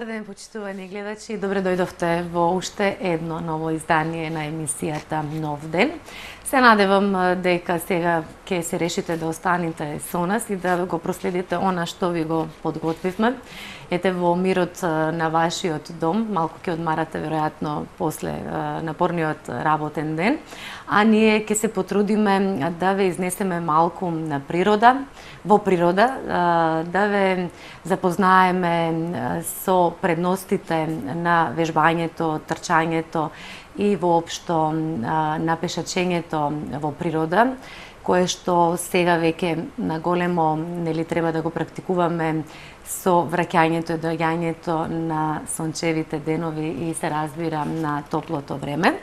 Добар ден, почитувани гледачи. Добре дојдовте во уште едно ново издание на емисијата Нов ден. Се надевам дека сега ќе се решите да останете со нас и да го проследите она што ви го подготвивме. Ете, во мирот на вашиот дом, малку ќе одмарате веројатно после напорниот работен ден, а ние ќе се потрудиме да ве изнесеме малку на природа, во природа, да ве запознаеме со предностите на вежбањето, трчањето и воопшто на пешачењето во природа, кое што сега веќе на големо нели треба да го практикуваме со враќањето и доаѓањето на сончевите денови и се разбира на топлото време.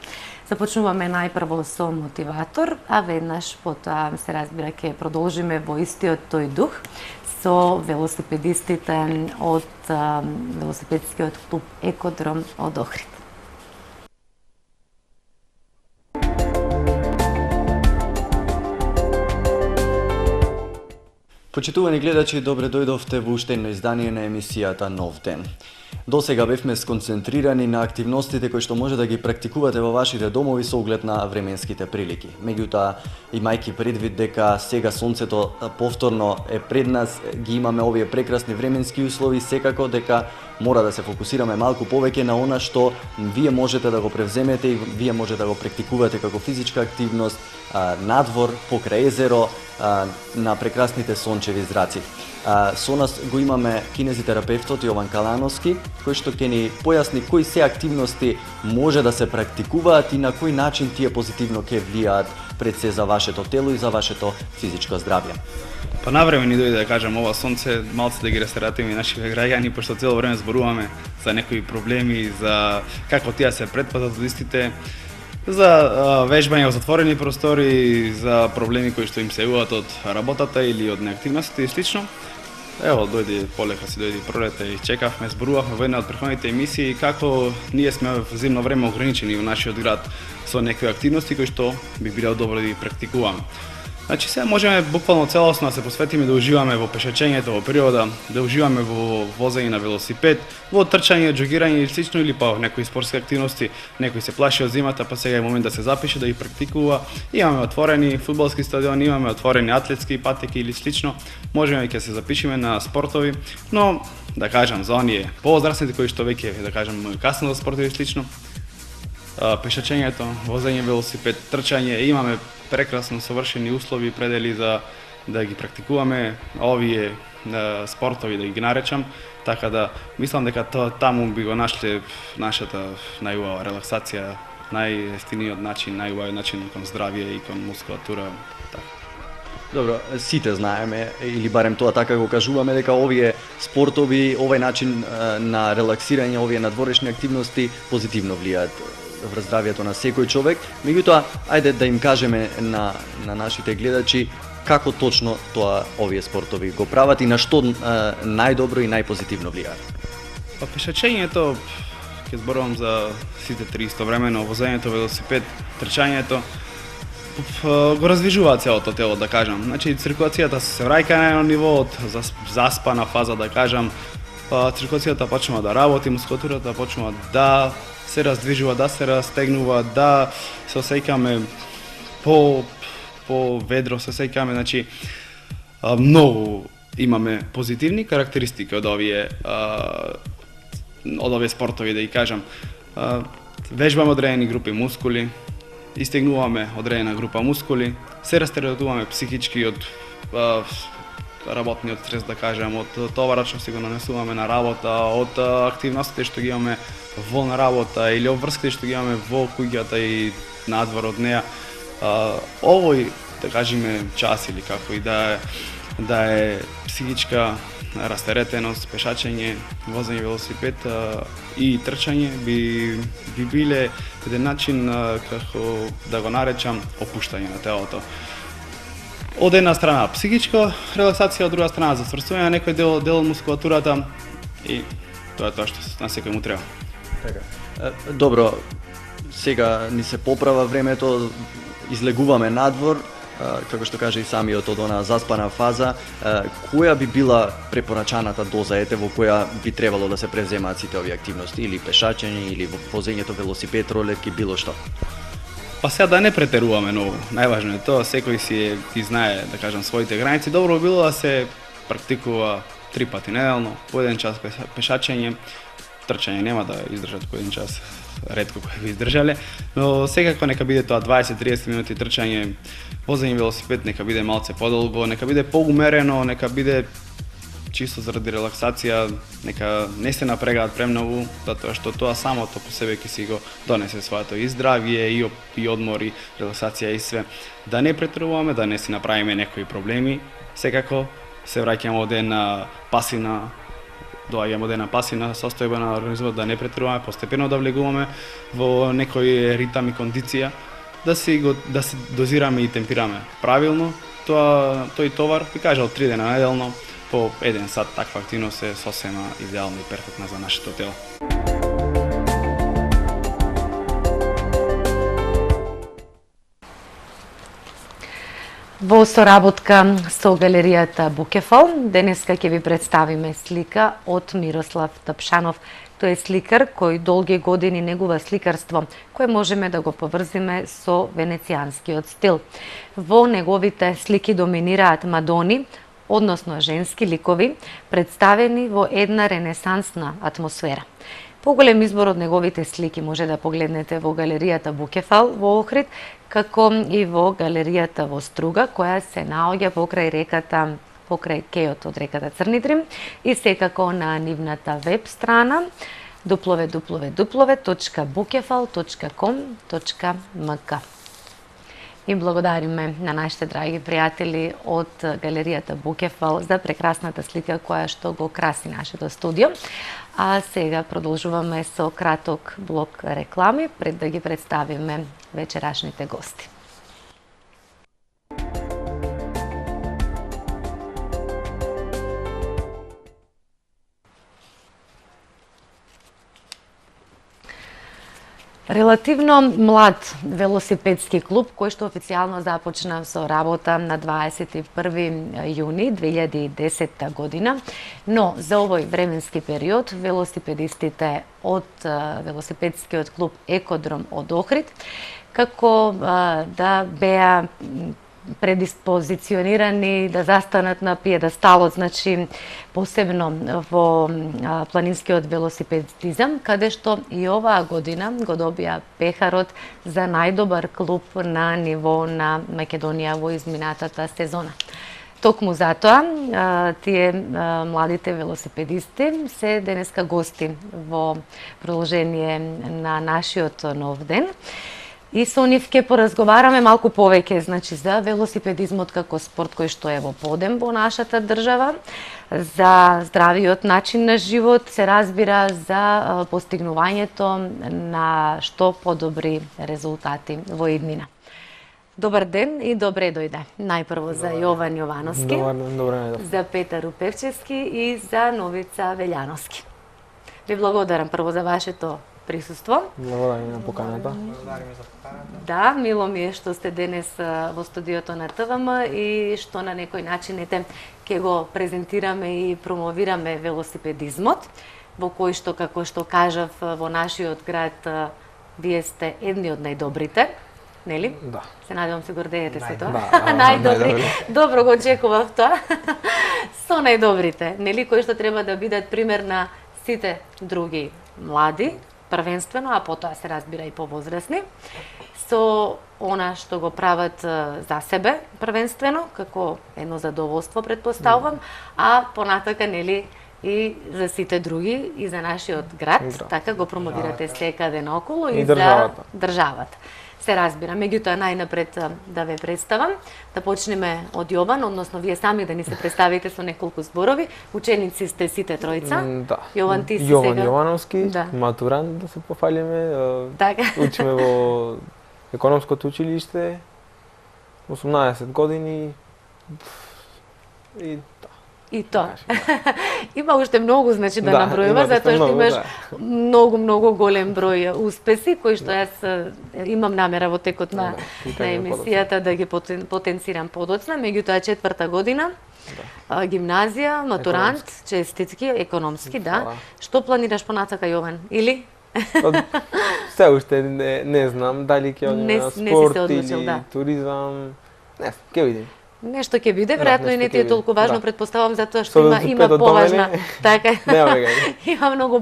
Започнуваме најпрво со мотиватор, а веднаш потоа се разбира ќе продолжиме во истиот тој дух со велосипедистите од велосипедскиот клуб Екодром од Охрид. Почитувани гледачи, добре дојдовте во уште едно издание на емисијата Нов ден. До сега бевме сконцентрирани на активностите кои што може да ги практикувате во вашите домови со оглед на временските прилики. Меѓутоа, имајќи предвид дека сега сонцето повторно е пред нас, ги имаме овие прекрасни временски услови, секако дека мора да се фокусираме малку повеќе на она што вие можете да го превземете и вие можете да го практикувате како физичка активност надвор, покрај езеро, на прекрасните сончеви зраци. Со нас го имаме кинезитерапевтот Јован Калановски, кој што ќе ни појасни кои се активности може да се практикуваат и на кој начин тие позитивно ќе влијаат пред се за вашето тело и за вашето физичко здравје. Па навреме ни дојде да кажам ова сонце, малце да ги растератиме и нашите граѓани, пошто цело време зборуваме за некои проблеми, за како тие се претпатат од истите, за вежбање во затворени простори, за проблеми кои што им се јавуваат од работата или од неактивностите и слично. Ево, дојде полека, си дојде пролета и чекавме, зборувавме во една од претходните емисии како ние сме во зимно време ограничени во нашиот град со некои активности кои што би било добро да ги практикуваме. Значи сега можеме буквално целосно да се посветиме да уживаме во пешачењето во природа, да уживаме во возење на велосипед, во трчање, џогирање или слично, или па некои спортски активности. Некои се плаши од зимата, па сега е момент да се запише, да ги практикува. Имаме отворени фудбалски стадиони, имаме отворени атлетски патеки или слично. Можеме ќе се запишеме на спортови, но да кажам за оние повозрастните кои што веќе да кажам касно за спортови и слично, пешачењето, возење велосипед, трчање, имаме прекрасно совршени услови и предели за да ги практикуваме овие спортови, да ги наречам, така да мислам дека таму би го нашле нашата најубава релаксација, најефтиниот начин, најубавиот начин кон здравје и кон мускулатура. Добро, сите знаеме, или барем тоа така го кажуваме, дека овие спортови, овој начин на релаксирање, овие надворешни активности позитивно влијаат врз здравјето на секој човек. Меѓутоа, ајде да им кажеме на нашите гледачи како точно тоа овие спортови го прават и на што најдобро и најпозитивно влијаат. Па пешачењето, ќе зборувам за сите три истовремено, возењето, велосипед, трчањето, го раздвижуваат целото тело, да кажам. Значи, циркулацијата се враќа на едно ниво од заспана фаза, да кажам. Циркулацијата почнува да работи, мускулатурата почнува да се раздвижува, да се растегнува, да се осеќаме по ведро, се осеќаме, значи многу имаме позитивни карактеристики од овие спортови, да ги кажам. Вежбаме одредени групи мускули, истегнуваме одредена група мускули, се растеретуваме психички од работниот стрес, да кажам, од товарот што си го нанесуваме на работа, од активностите што ги имаме во на работа или обврските што ги имаме во куќата и надвор од неа. Овој, да кажеме, час или како и да е психичка растеретеност, пешачење, возење велосипед и трчање би биле еден начин како да го наречам опуштање на телото. Од една страна психичка релаксација, од друга страна засврствување на некој дел од мускулатурата и тоа е тоа што на секој му треба. Така. Добро, сега ни се поправа времето, излегуваме надвор, како што каже и самиот од онаа заспана фаза, која би била препорачаната доза, во која би требало да се преземаат сите овие активности, или пешачење, или возењето велосипед, ролетки, било што? Па сега да не претеруваме многу. Најважно е тоа, секој ти знае, да кажам, своите граници. Добро било да се практикува 3 пати неделно, по 1 час пешачење. Трчање нема да издржат по 1 час, ретко кои би издржале, но секако нека биде тоа 20-30 минути трчање, возење велосипед нека биде малце подолго, нека биде поумерено, нека биде чисто заради релаксација, нека не се напрегаат премногу, затоа што тоа самото по себе ќе си го донесе своето и здравје, и одмор, и релаксација и све. Да не претеруваме, да не си направиме некои проблеми, секако се враќаме од една пасивна состојба на организмот, да не претеруваме, постепено да влегуваме во некој ритам и кондиција, да се дозираме и темпираме правилно. Тој товар, ви кажал, 3 дена неделно, по 1 сат таква активност е сосема идеална и перфектна за нашето тело. Во соработка со галеријата Букефал, денеска ќе ви представиме слика од Мирослав Тапшанов. Тој е сликар кој долги години негува сликарство, кое можеме да го поврзиме со венецијанскиот стил. Во неговите слики доминираат мадони, односно женски ликови, представени во една ренесансна атмосфера. Поголем избор од неговите слики може да погледнете во галеријата Букефал во Охрид, како и во галеријата во Струга, која се наоѓа покрај кејот од реката Црнидрим, и секако на нивната веб страна www.bukefal.com.mk. И благодариме на нашите драги пријатели од галеријата Букефал за прекрасната слика која што го краси нашето студио. А сега продолжуваме со краток блок реклами пред да ги представиме вечерашните гости. Релативно млад велосипедски клуб кој што официјално започна со работа на 21 јуни 2010 година, но за овој временски период велосипедистите од велосипедскиот клуб Екодром од Охрид како да беа предиспозиционирани да застанат на пиедесталот, значи посебно во планинскиот велосипедизам, каде што и оваа година го добија пехарот за најдобар клуб на ниво на Македонија во изминатата сезона. Токму затоа, тие младите велосипедисти се денеска гости во продолжение на нашиот нов ден. И со нив ќе поразговараме малку повеќе, значи за велосипедизмот како спорт кој што е во подем во нашата држава, за здравиот начин на живот, се разбира за постигнувањето на што подобри резултати во иднина. Добар ден и добре дојде. Најпрво за Јован Јовановски, за Петар Упевчевски и за Новица Велјановски. Ви благодарам прво за вашето присуство. Благодарам на поканата. Да, мило ми е што сте денес во студиото на ТВМ и што на некој начин ќе го презентираме и промовираме велосипедизмот, во кој што, како што кажав, во нашиот град вие сте едни од најдобрите, нели? Да. Се надевам се гордеете со тоа. Да, најдобри. Добро го очекував тоа. Со најдобрите, нели, кои што треба да бидат пример на сите други млади, првенствено, а потоа се разбира и повозрасни, со она што го прават за себе првенствено, како едно задоволство предпоставувам, а понатака, нели, и за сите други, и за нашиот град, така го промовирате секаде наоколу и за државата. Се разбира, меѓутоа најнапред да ве представам, да почнеме од Јован, односно вие сами да ни се представите со неколку зборови. Ученици сте сите тројца. Да. Јован, ти си Јован сега. Јовановски, Да. матурант да се пофалиме. Така. Учиме во економското училиште, 18 години и да. И тоа. Има уште многу, значи, да набројува, имате затоа што многу, имаш да. многу голем број успеси, кои што јас имам намера во текот на емисијата да ги потенцирам подоцна. Меѓутоа 4-та година, гимназија, матурант, честитки, економски, да. Фала. Што планираш понатака, Јован? Или? Се уште не знам дали ќе одам Не на си се спорт одлучил, или да. туризам. Не, ќе видим. Нешто ќе биде, веројатно и нешто не ти ќе е толку биде, важно, да. предпоставам, затоа што Со има велосипедот до поважна, мене, така. нема веќе. Има многу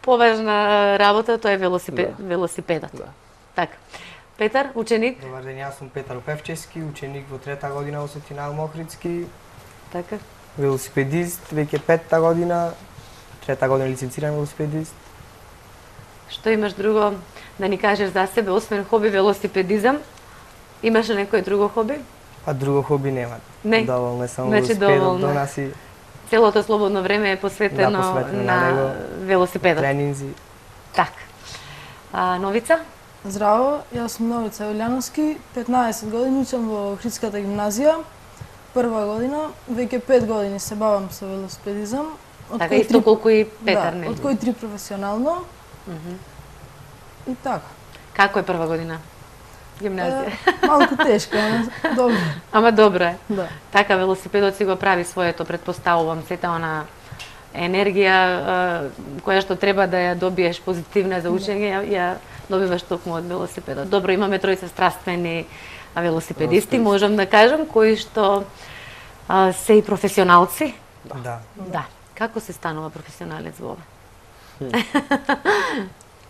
поважна работа, тоа е велосипедот. Да. Така. Петар, ученик? Добар ден, јас сум Петар Певчевски, ученик во 3-та година во Светинал Мохридски, Така. велосипедист, веќе 5-та година, 3-та година лиценциран велосипедист. Што имаш друго да ни кажеш за себе, освен хоби велосипедизам? Имаш ли некој друго хоби? А друго хоби нема. Не. Доволно е само Значи, велосипедот доволно. до нас и Целото слободно време е посветено, посветено на на него. велосипедот. тренинзи. Така. Новица? Здраво, јас сум Новица Јулјановски, 15 години учам во Охридската гимназија. Прва година, веќе 5 години се бавам со велосипедизам. од Така кои исто три- колку и Петар, да, нели? од кои 3 професионално. И така. Како е прва година? Гимназија. Малку тешко, ама добро. Ама добро е. Да. Така велосипедот си го прави своето, предпоставувам, сета она енергија која што треба да ја добиеш позитивна за учење, ја добиваш токму од велосипедот. Добро, имаме тројца страствени велосипедисти, можам да кажам, кои што се и професионалци. Да. Да. Како се станува професионалец во ова?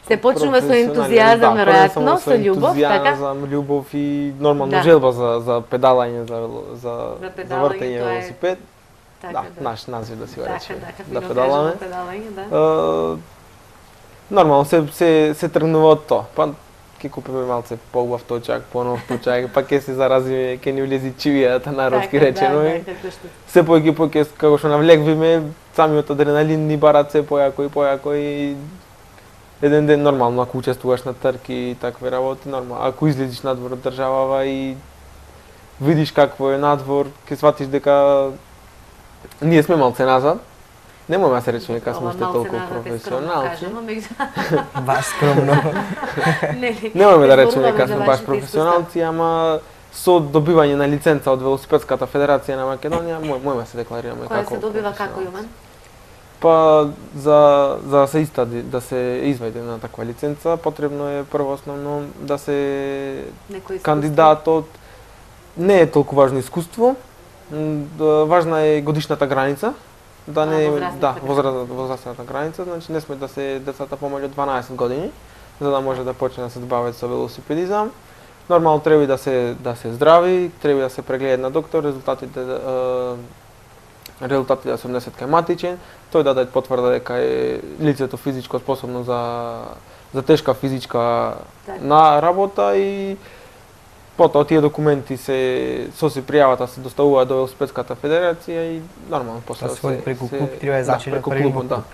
Се почнува со ентузијазам, веројатно, со љубов, така? Ентузијазам, љубов и нормално Да. желба за педалање, за За педалање, вртење тоа е- велосипед. Така, Да, наш назив да си го Така, речеме. така, Да фино педаламе. кажано, педалање, да. Нормално се тргнува од тоа. Па ќе купиме малце поубав точак, понов точак, па ќе се заразиме, ќе ни влези чивијата народски речено. Да, и како што. Се поќе како што навлегвиме, самиот адреналин ни барат се појако и еден ден нормално ако учествуваш на трки и такви работи, нормално. Ако излезиш надвор од државава и видиш какво е надвор, ќе сватиш дека ние сме малце назад. Не можеме да се речеме дека сме Ова уште малце толку назад е скромно професионалци. кажано, меѓутоа, Баш скромно. нели, Не можеме да речеме зборуваме дека за сме баш вашите професионалци, ама со добивање на лиценца од Велосипедската федерација на Македонија, можеме да се декларираме искуства. Која како се добива како, професионалци. Јован? Па за да се истади, да се извади на таква лиценца, потребно е прво основно да се Некој искуство? кандидатот не е толку важно искуство, важна е годишната граница, да не возрастната возрастната граница, значи не сме да се децата помалку од 12 години, за да може да почне да се бават со велосипедизам. Нормално треба и да се здрави, треба да се прегледа на доктор, резултатите да се внесат кај матичен, тој да даде потврда дека е лицето физичко способно за тешка физичка на работа и потоа тие документи се пријавата се доставуваат до Велосипедската федерација и нормално после Да се ходи преку клуб, треба да зачелен преку први клубот, во да. клуб.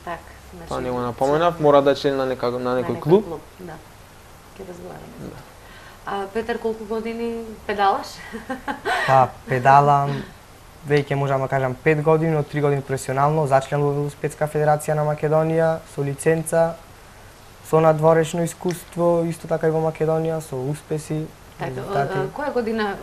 Так, значи, Тоа не го напоменав, мора да е член на некој некој клуб. Да. Ќе разговараме. Петар, колку години педалаш? Па педалам веќе можам да кажам 5 години, од 3 години професионално, зачлен во Велосипедска федерација на Македонија со лиценца, со надворешно искуство, исто така и во Македонија, со успеси, Така, резултати. која година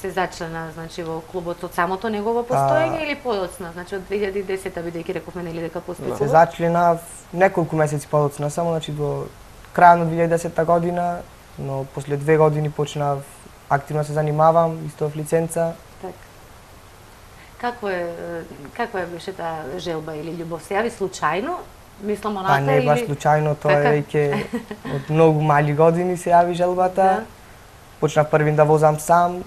се зачлена, значи, во клубот од самото негово постоење или подоцна? Значи, од 2010-та, бидејќи рековме нели дека постои Се клубот? зачленав неколку месеци подоцна само, значи до крајот на 2010 година, но после 2 години почнав активно се занимавам, исто в лиценца. Така. Каква беше таа желба или љубов? Се јави случајно? Мислам онака Па не е баш или... случајно, тоа Така? е веќе од многу мали години се јави желбата. Да. Почнав првин да возам сам,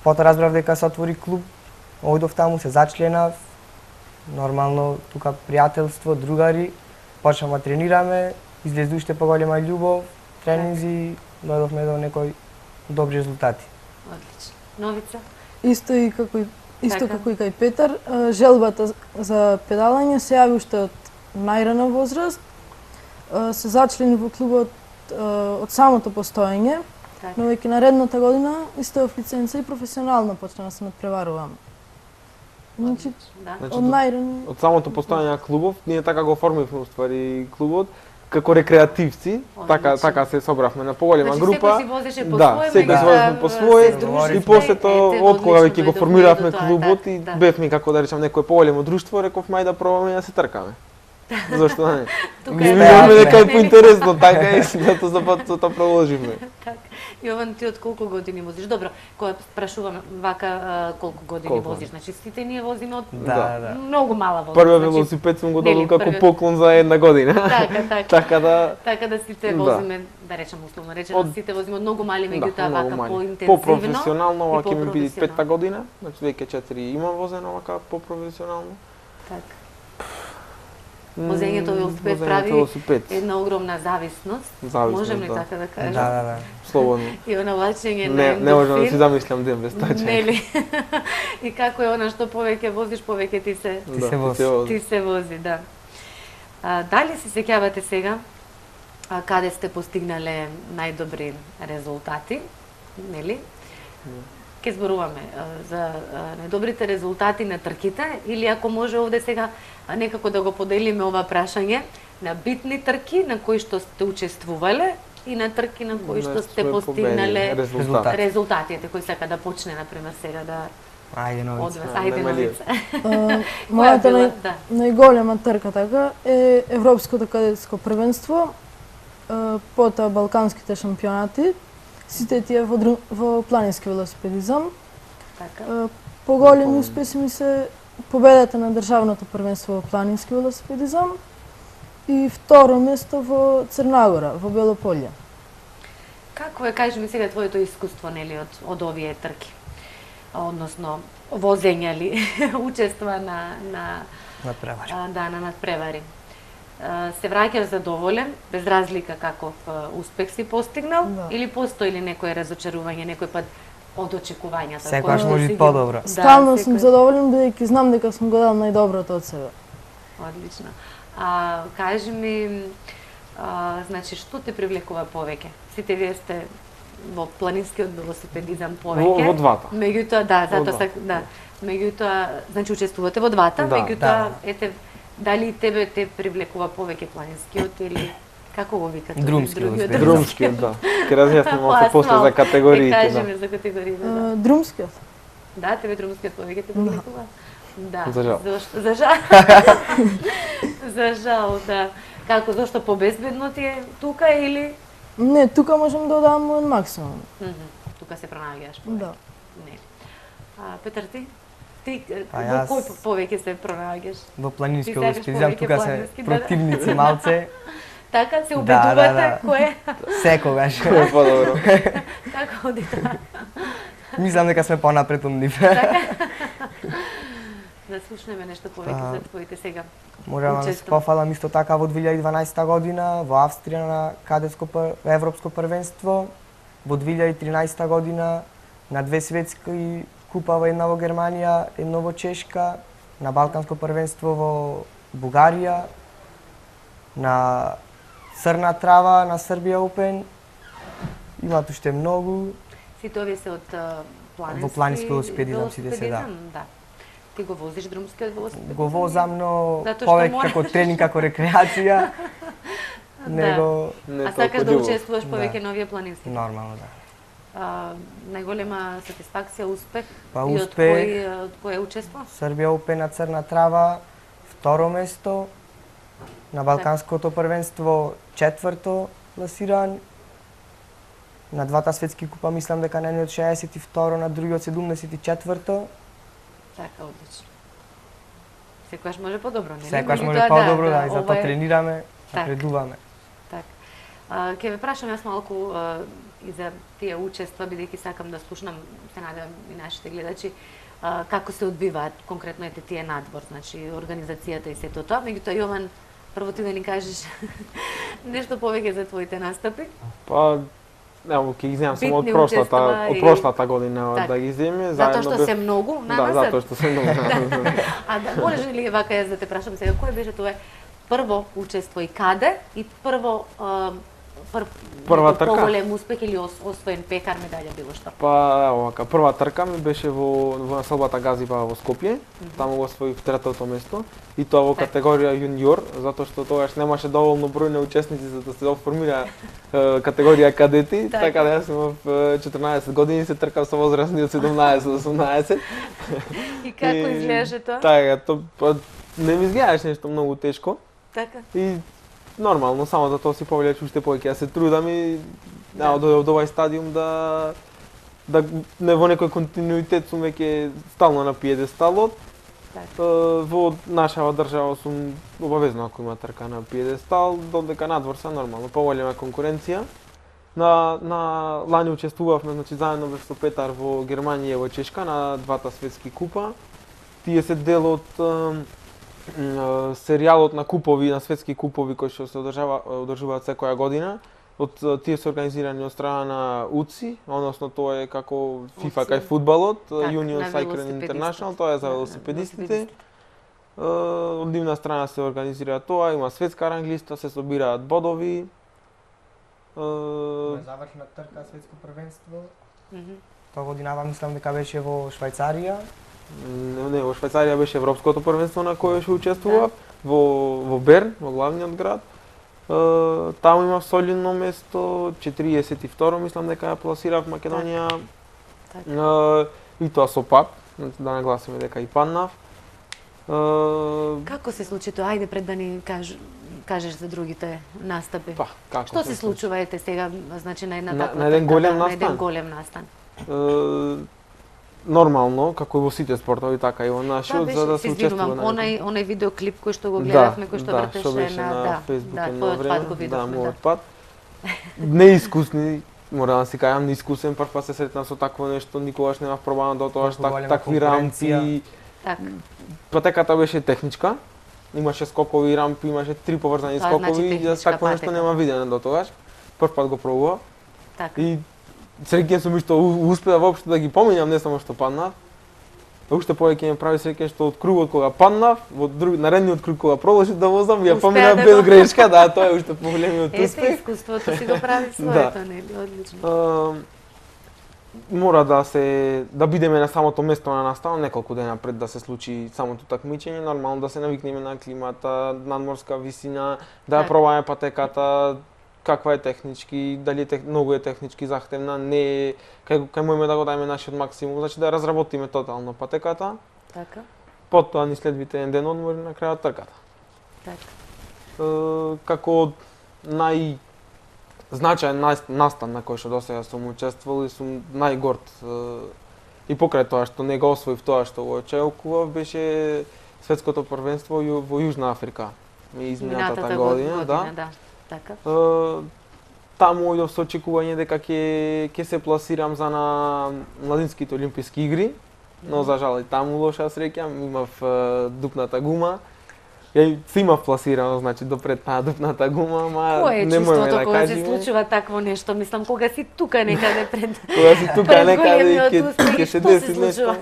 потоа разбрав дека се отвори клуб, одов таму, се зачленав, нормално тука пријателство, другари, почнавме да тренираме, излезе уште поголема љубов, тренинзи, дојдовме до некои добри резултати. Одлично. Новица? Исто Така. како и кај Петар, желбата за педалање се јави уште од најрана возраст. Се зачлени во клубот од самото постоење, но Така. веќе наредната година исто в лиценца и професионално почна да се надпреварувам. Значи, Да. Значи, од најрано. од самото постојање на клубов, ние така го оформивме уствари клубот, како рекреативци, така Одлично. се собравме на поголема Значи, група. секој си возеше по Да, свој, секој си меѓутоа, возеше по свој, се здруживте, и после тоа, ете, од кога одлично веќе го дојдовме формиравме до тоа, клубот и да. бевме, како да речам, некое поголемо друштво, реков мај да пробаме да се тркаме. Зошто да не? Тука Ние е видовме дека е нели? поинтересно, така и затоа запатото продолживме. Така. Јован, ти од колку години возиш? Добро, кога спрашувам вака колку години Колку? возиш, значи сите ние возиме од Да. многу мала возраст. Првиот значи, велосипед сум го нели, добил како првиот- поклон за една година. Така. Така да Така да сите Да. возиме, да речем условно речено, Од- сите возиме од многу мали, да, меѓутоа многу вака мали. поинтензивно. По-професионално, ова и ќе ми биде по-професионално. петта година, значи веќе 4 имам возено вака по-професионално. Така. Возењето велосипед Возењето прави велосипед. една огромна зависност. Зависност, Можем ли да. така да кажем? Да. Слободно. И навлачење на Не можам да си ендорфин. замислам ден без тачење. Нели? И како е она што повеќе возиш, повеќе ти се Ти се вози. ти се вози, да. Дали се сеќавате сега каде сте постигнале најдобри резултати, нели? Ке зборуваме за најдобрите резултати на трките или ако може овде сега некако да го поделиме ова прашање на битни трки на кои што сте учествувале и на трки на кои што сте сме постигнале победили. Резултат. резултатите, кој сака да почне например сега да Ајде од новица. вас. Да, Ајде нема ли? новица. Мојата била? Да. најголема трка така е Европското кадетско првенство, потоа Балканските шампионати, сите тие во планински велосипедизам. Така. Поголеми успеси ми се победата на државното првенство во планински велосипедизам и второ место во Црнагора, во Белополје. Како е, кажи ми сега твоето искуство, нели, од овие трки? Односно, возење ли, учества на Надпревари. на надпревари. Се враќаш задоволен, без разлика каков успех си постигнал, Да. или постои ли некое разочарување, некој пат од очекувањата? Секогаш кои што може си и ги- подобро. Да, Стално сум секој- задоволен бидејќи знам дека сум го дал најдоброто од себе. Одлично. Кажи ми, значи, што те привлекува повеќе? Сите вие сте во планинскиот велосипедизам повеќе. Во двата. Меѓутоа, да, Во затоа да. Меѓутоа, значи учествувате во двата, Да. меѓутоа, Да. ете, дали и тебе те привлекува повеќе планинскиот или како го викате? Друмски другиот? велосипедизам. Друмскиот, да. Ке разјаснеме По малку после асфалт. за категориите, Е, да. кажеме за категориите, да. Друмскиот. Да, тебе друмскиот повеќе те привлекува? Да. За жал. Зашто? За жал. За жал, да. Како, зашто побезбедно ти е тука или? Не, тука можам да дадам мојот максимум. Тука се пронаѓаш повеќе. Да. Не. Петар, ти? Ти А во јас- кој повеќе се пронаѓаш? Во планински Ти сакаш велосипедизам повеќе тука се планински, да, да. противници малце, Така се Да, убедувате да. кое? секогаш. Кој е подобро? Како оди тоа? Мислам дека сме понапред од нив. Да слушнеме нешто повеќе за твоите сега. Можам да се Учествам. пофалам исто така во 2012 година во Австрија на кадетско европско првенство, во 2013 година на две светски купава, една во Германија, едно во Чешка, на Балканско првенство во Бугарија, на Црна трава на Србија Open. Имаат уште многу. Сите овие се од планински Во планински велосипедизам сите се, да. велосипедизам, да. Ти го возиш друмскиот велосипедизам? Го возам, но Затоа што повеќе мораш. како тренинг, како рекреација, него Не А сакаш да толку учествуваш Да. повеќе на овие планински? нормално, да. Најголема сатисфакција, успех? Па, И успех. од кој учество? Србија Open на Црна трава, второ место, на Балканското првенство четврто класиран, на двата светски купа мислам дека на едниот 62, на другиот 74. Така, одлично. Секогаш може подобро, не? Секогаш може Меѓутоа, подобро, да, и ова затоа е- тренираме, Так. напредуваме. Така. Ќе ве прашам јас малку и за тие учества, бидејќи сакам да слушнам, се надевам и нашите гледачи, како се одбиваат конкретно ете тие надбор, значи организацијата и сето тоа. Меѓутоа, Јован, прво ти да ни кажеш нешто повеќе за твоите настапи. Па, ево, ќе ги земам само од Битни прошлата, учества од и- прошлата година Так. да ги земе. Затоа заедно што бев- се многу на Да, нас. затоа што се многу. А да, можеш ли вака јас да те прашам сега, кој беше тоа прво учество и каде? И прво Прва трка? поголем успех или освоен пекар медаља било што? Па, овака, прва трка ми беше во населбата Газиба во Скопје, таму го освоив третото место, и тоа во категорија јуниор, затоа што тогаш немаше доволно број на учесници за да се оформира категорија кадети, така да јас имав 14 години, се тркав со возрастни од 17 до 18. И како изгледаше тоа? Така, не ми изгледаш нешто многу тешко. Така. И нормално, само за тоа си повелеш уште повеќе да се трудам и од овај стадиум да не во некој континуитет сум веќе стално на пиедесталот. Во нашава држава сум обавезно ако има трка на пиедестал, додека надвор се нормално, поголема конкуренција. На лани учествувавме, значи заедно со Петар во Германија и во Чешка на двата светски купа. Тие се дел од серијалот на купови, на светски купови кои што се одржуваат секоја година. Тие се организирани од страна на УЦИ, односно тоа е како FIFA кај фудбалот, Union Cycling International, тоа е за велосипедистите. Од нивна страна се организира тоа, има светска ранглиста, се собираат бодови. Завршна трка светско првенство. Тоа годинава мислам дека беше во Швајцарија. Не, во Швајцарија беше европското првенство на кое што учествував, во Берн, во главниот град. Таму имав солидно место, 42 мислам дека ја пласирав Македонија. И тоа со пат, да нагласиме дека и паднав. Како се случи тоа? Ајде пред да ни кажеш за другите настапи. Па, како Што се случува ете сега, значи на една таква на еден голем на еден настан? голем настан? Нормално, како и во сите спортови, така и во нашиот, за да се учествува на онај видеоклип кој што го гледавме, кој што вртеше на Facebook едно твојот пат го време, видовме. мојот пат. Неискусни, мора да си кажам, неискусен, прв пат се сретнав со такво нешто, никогаш немав пробано до тоа, такви рампи. Така. Патеката беше техничка, имаше скокови рампи, имаше 3 поврзани Тоа значи скокови, и техничка такво нешто патека. нема видено до тогаш. Прв пат го пробував. Така. И среќен сум и што успеа воопшто да ги поминам, не само што паднав. Уште повеќе ме прави среќен што од кругот кога паднав, во наредниот круг кога продолжив да возам, ја поминав без грешка, да, тоа е уште поголемиот Ете, успех. искуството си го прави своето, нели? Одлично. Мора да бидеме на самото место на настава неколку дена пред да се случи самото такмичење, нормално да се навикнеме на климата, надморска висина, да ја пробаме патеката, каква е технички, дали многу е технички захтевна, не е, кај можеме да го дајме нашиот максимум, значи да разработиме тотално патеката. Така. Потоа ни следвите еден ден одмор и на крајот трката. Така. Како најзначаен настан на кој што досега сум учествувал и сум најгорд и покрај тоа што не го освоив тоа што го очекував беше светското првенство во Јужна Африка. Изминатата година, да. Така. Таму ојдов со очекување дека ќе се пласирам за на младинските олимписки игри, но за жал и таму лоша среќа, имав дупната гума. Ја се имав пласирано, значи допред таа дупната гума, ама не можеме да кажеме. Кога се случува такво нешто, мислам кога си тука некаде пред. Кога си тука некаде ќе се деси нешто.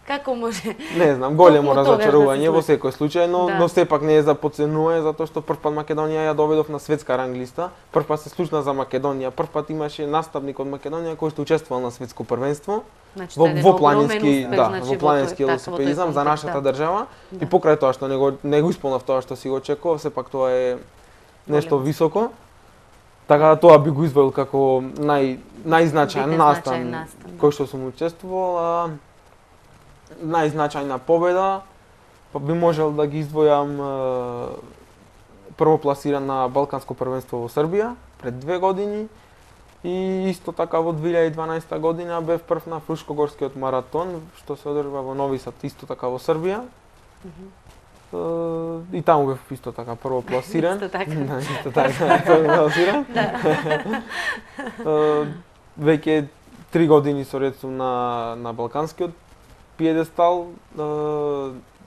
Како може? Не знам, големо Токму тогаш разочарување да во секој случај, но сепак не е за подценување затоа што прв пат Македонија ја доведов на светска ранглиста, прв пат се случна за Македонија, прв пат имаше наставник од Македонија кој што учествувал на светско првенство. Значи, во планински, значи, во планински велосипедизам за нашата држава и покрај тоа што не го исполнав тоа што си го очекував, сепак тоа е нешто високо. Така да тоа би го извел како најзначаен настан кој што сум учествувал. Најзначајна победа, би можел да ги издвојам првопласиран на Балканско првенство во Србија пред 2 години и исто така во 2012 година бев прв на Фрушкогорскиот маратон што се одржува во Нови Сад исто така во Србија. И таму бев исто така првопласиран. Исто така првопласиран. Веќе 3 години со ред сум на Балканскиот пиедестал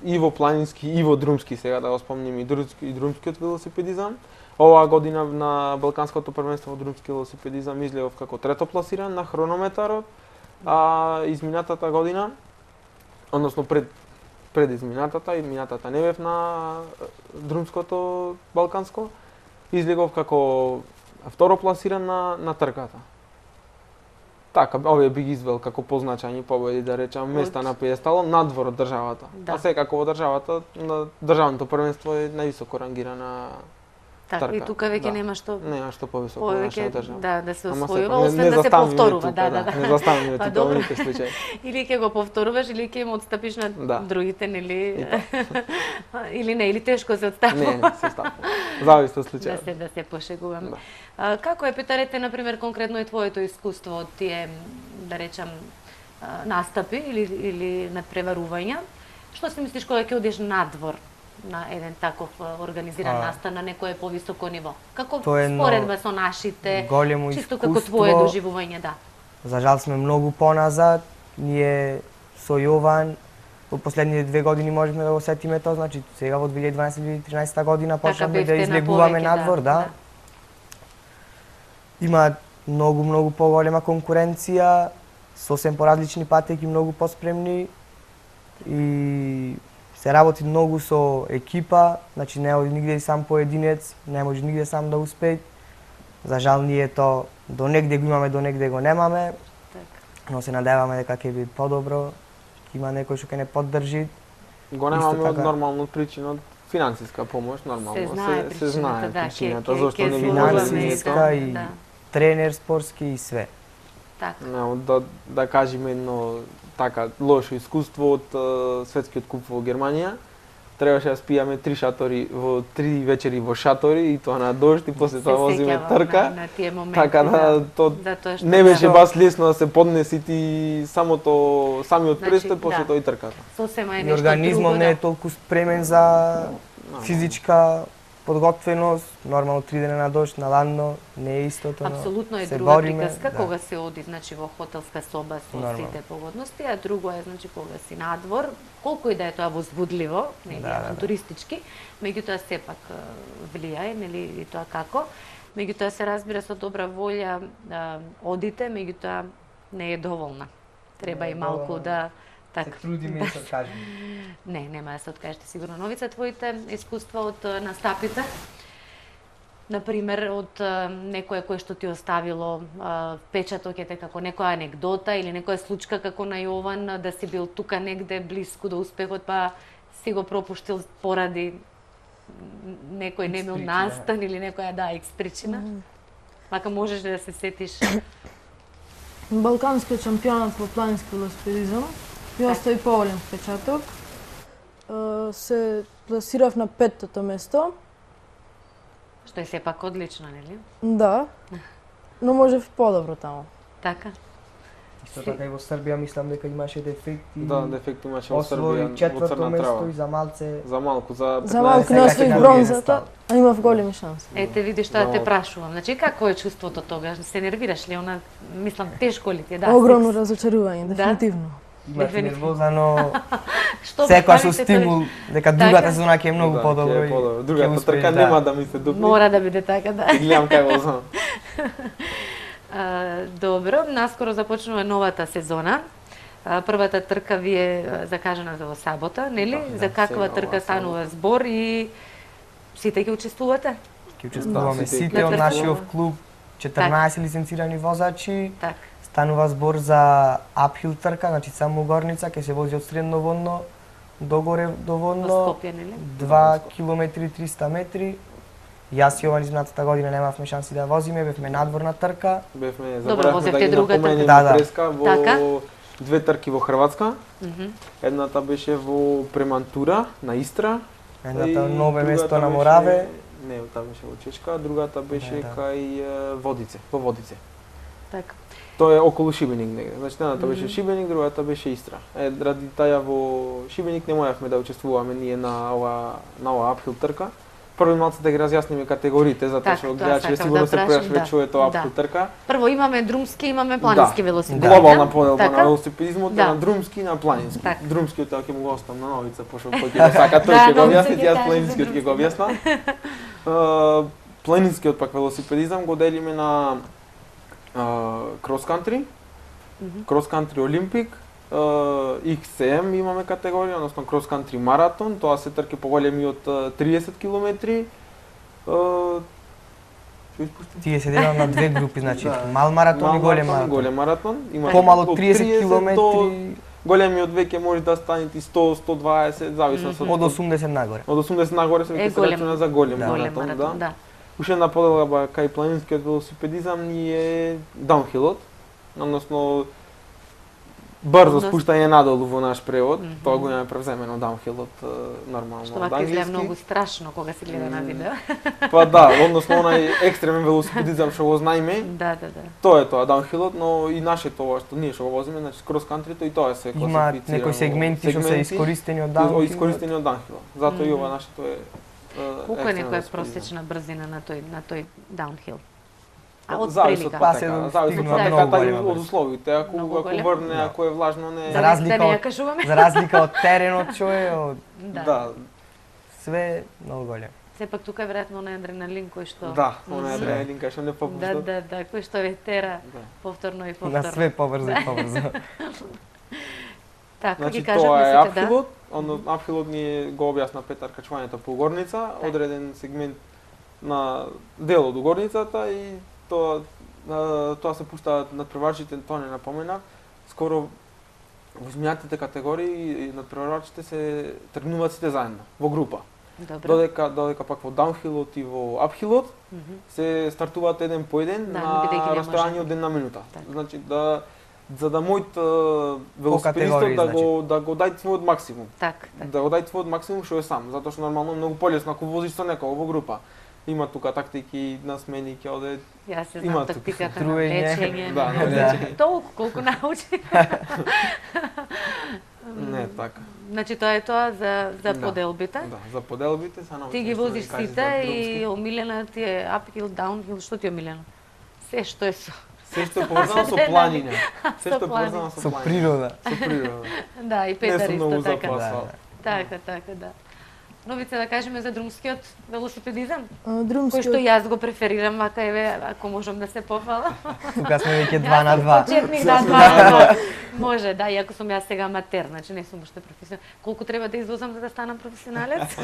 и во планински и во друмски, сега да го спомним и друмскиот велосипедизам. Оваа година на Балканското првенство во друмски велосипедизам излегов како трето пласиран на хронометарот, а изминатата година, односно пред изминатата не бев на друмското Балканско, излегов како второ пласиран на трката. Така, овие би ги извел како позначајни победи, да речам, места на пиедесталот надвор од државата. Да. А секако во државата, на државното првенство е највисоко рангирана Така, и трка. тука веќе Да. нема што Нема што повисоко во нашата повеќе држава. да се Ама освојува, сепак, освен да се повторува, тука, да. Не заставаме Па, тука во добро. никој случај. Или ќе го повторуваш, или ќе им отстапиш на Да. другите, нели? Или не, или тешко се отстапува. Не, се стапува. Зависи од случајот. Да се пошегувам. Да. Како е, Петарете, например, конкретно е твоето искуство од тие, да речам, настапи или надпреварувања? Што си мислиш кога ќе одиш надвор на еден таков организиран настан на некое повисоко ниво? Како Тоа е споредба со нашите, големо чисто како искуство. твое доживување, да. За жал сме многу поназад. Ние со Јован во последните 2 години можеме да го сетиме тоа, значи сега во 2012-2013 година почнавме да бевте на излегуваме повеќе, надвор, да. Има многу поголема конкуренција, сосем поразлични патеки, многу поспремни и се работи многу со екипа, значи не оди нигде и сам поединец, не може нигде сам да успее. За жал ние тоа до негде го имаме, до негде го немаме, Така. но се надеваме дека ќе биде подобро, ќе има некој што ќе не поддржи. Го немаме од така. нормално причина, од финансиска помош, нормално. Се знае се знае причината, да, причината, ќе- зашто ќе не се ги уловаме може и ние финансиска тоа. и Да. тренер спортски и све. Така. Не, да кажеме едно така лошо искуство од светскиот куп во Германија. Требаше да спијаме 3 шатори во 3 вечери во шатори и тоа на дожд и после тоа Се возиме сеќавам трка. на тие моменти. Така да то Затоа што не беше да, баш лесно да се поднеси ти самиот Значи, престој после да. тоа и трката. сосема е И нешто организмот друго, не е да. толку спремен за физичка подготвеност, нормално 3 дена на дожд, на ладно, не е истото, но Апсолутно е се друга бориме, приказка да. кога се оди значи во хотелска соба со Нормално. сите погодности, а друго е значи кога си надвор, колку и да е тоа возбудливо, нели, Да. авантуристички, меѓутоа сепак влијае, нели, и тоа како. Меѓутоа се разбира со добра волја одите, меѓутоа не е доволна. Треба Не е и малку доволна. да така. трудиме да се откажеме. Не, нема да се откажете сигурно. Новица, твоите искуства од настапите? Например, од некое кое што ти оставило впечаток ете како некоја анегдота или некоја случка како на Јован, да си бил тука негде блиску до успехот, па си го пропуштил поради некој немил причина. настан или некоја X причина? Мака можеш да се сетиш. Балканскиот шампионат во планински велосипедизам ми остави поголем впечаток. Се пласирав на 5-тото место. Што е сепак одлично, нели? Да, но можев и подобро таму. Така. Исто така и во Србија мислам дека имаше дефекти. Да, дефект имаше во Освои Србија, во четврто Црна место Трава. и за малце За малку, за За малку сега не ќе освоих кажам бронзата, еден а имав големи шанси. Ете, видиш, тоа те Много. прашувам. Значи, како е чувството тогаш? Се нервираш ли? Она, мислам, тешко ли ти е? Да, Огромно секс. разочарување, Да? дефинитивно. имаш Дефинитивно. нервоза, но Што секојаш со правите, стимул дека Така? другата сезона ќе е многу Да, подобро ќе е и подобро. ќе Другата успееш трка нема да ми се дупли. Мора да биде така, да. И гледам кај го знам. Добро, наскоро започнува новата сезона. Првата трка ви е закажана за во сабота, нели? За каква сега, трка ова станува збор и сите ќе учествувате? ќе учествуваме Да, сите сите од ќе нашиот учествуваме. клуб, 14 лиценцирани возачи. Така. Станува збор за апхил трка, значи само горница, ќе се вози од средно водно до горе до Во водно, Скопје, нели? 2 километри 300 метри. Јас и Јован изминатата година немавме шанси да возиме, бевме надворна трка. Бевме Добро, заборавме возевте да ги другата. напоменеме Да. преска во Така. 2 трки во Хрватска. Мгм. Едната беше во Премантура на Истра. Едната и ново место другата на беше- Мораве. Не, таа беше во Чешка, а другата беше Да, да. кај Водице, во Водице. Така. Тоа е околу Шибеник негде. Значи едната беше Шибеник, другата беше Истра. Ради таја во Шибеник не можевме да учествуваме ние на ова апхил трка. Прво малце да ги разјасниме категориите, затоа Така, што тоа гледачите сакам сигурно да се прашам, прашуваме да. што е тоа Да. апхил трка. Прво имаме друмски, имаме планински велосипед. Глобална поделба Така? на велосипедизмот Да. е на друмски и на планински. Така. Друмскиот тоа ќе му го оставам на Новица, пошто кој ќе го сака, тој Да, ќе го Новица објасни, ќе јас каже планинскиот за ќе го објаснам. Планинскиот пак велосипедизам го делиме на крос кантри, крос кантри олимпик, XCM имаме категорија, односно крос кантри маратон, тоа се трки поголеми од 30 километри. Што испушти? Тие се делат на две групи, значи мал маратон и голем маратон. Голем маратон. Има Помало од 30 километри, големиот веќе може да стане ти 100, 120, зависно од 80 нагоре. Од 80 нагоре се веќе се голем. рачуна за голем Голем маратон, маратон, да. Уште една поделба кај планинскиот велосипедизам ни е даунхилот, односно брзо спуштање надолу во наш превод. Тоа го имаме превземено даунхилот нормално Што од вака изгледа англиски. многу страшно кога се гледа на видео. Па да, односно онај екстремен велосипедизам што го знаеме, Да. тоа е тоа даунхилот, но и нашето ова што ние што го возиме, значи крос кантрито и тоа се Има класифицира. некои сегменти што се искористени од даунхилот. даунхилот. Искористени од даунхилот. Затоа и ова нашето е Колку е некоја велосипедизам. просечна брзина на тој даунхил? А од Зависи од прилика? Па се потека, зависи од стигнува потеката многу и голема од брзина. условите. Ако Многу голема? врне, ако е влажно, не. За разлика да не ја од- кажуваме. За разлика од теренот што е, од Да, све многу голем. Сепак тука е веројатно на адреналин кој што да, она е Мгм. адреналин кај што не попушта. да, кој што ве тера Да. повторно и На повторно. све побрзо и побрзо. Така, Значи ги кажавме тоа е сите, да. апхилот, апхилот ни го објасна Петар качувањето по горница, Так. одреден сегмент на дел од горницата и тоа се пуштаат надпреварачите, тоа не напомена. Скоро во изминатите категории надпреварачите се тргнуваат сите заедно во група. Добро. Додека пак во даунхилот и во апхилот Мгм. се стартуваат еден по еден Да, на бидејќи не растојање може. од една минута. Така. Значи за да мојот велосипедистот категории, да го дај својот максимум. Так. Да го дај својот максимум што е сам, затоа што нормално е многу полесно ако возиш со некого во група. Има тука тактики на смени ќе оде. Јас се Има знам тука тактиката на струење. лечење. Да, на Да. лечење. Толку колку научи. Не така. Значи тоа е тоа за Да. поделбите. Да, за поделбите се научиш. Ти ги што да возиш кажеш сите за и друмски. омилена ти е апхил, даунхил, што ти е омилено? Се што е со. Се што е поврзано со планине. Се што е поврзано Со со планине. природа. Со природа. Да, и Не Петар сум многу исто за така. асфалт. Така, да. Новица да кажеме за друмскиот велосипедизам, кој што Друмскиот јас го преферирам, мака еве, ако можам да се пофала. Тука сме веќе 2 на 2. Почетник, да, 2 на 2. Може, да, иако сум јас сега аматер, значи не сум уште професионален. Колку треба да извозам за да станам професионалец?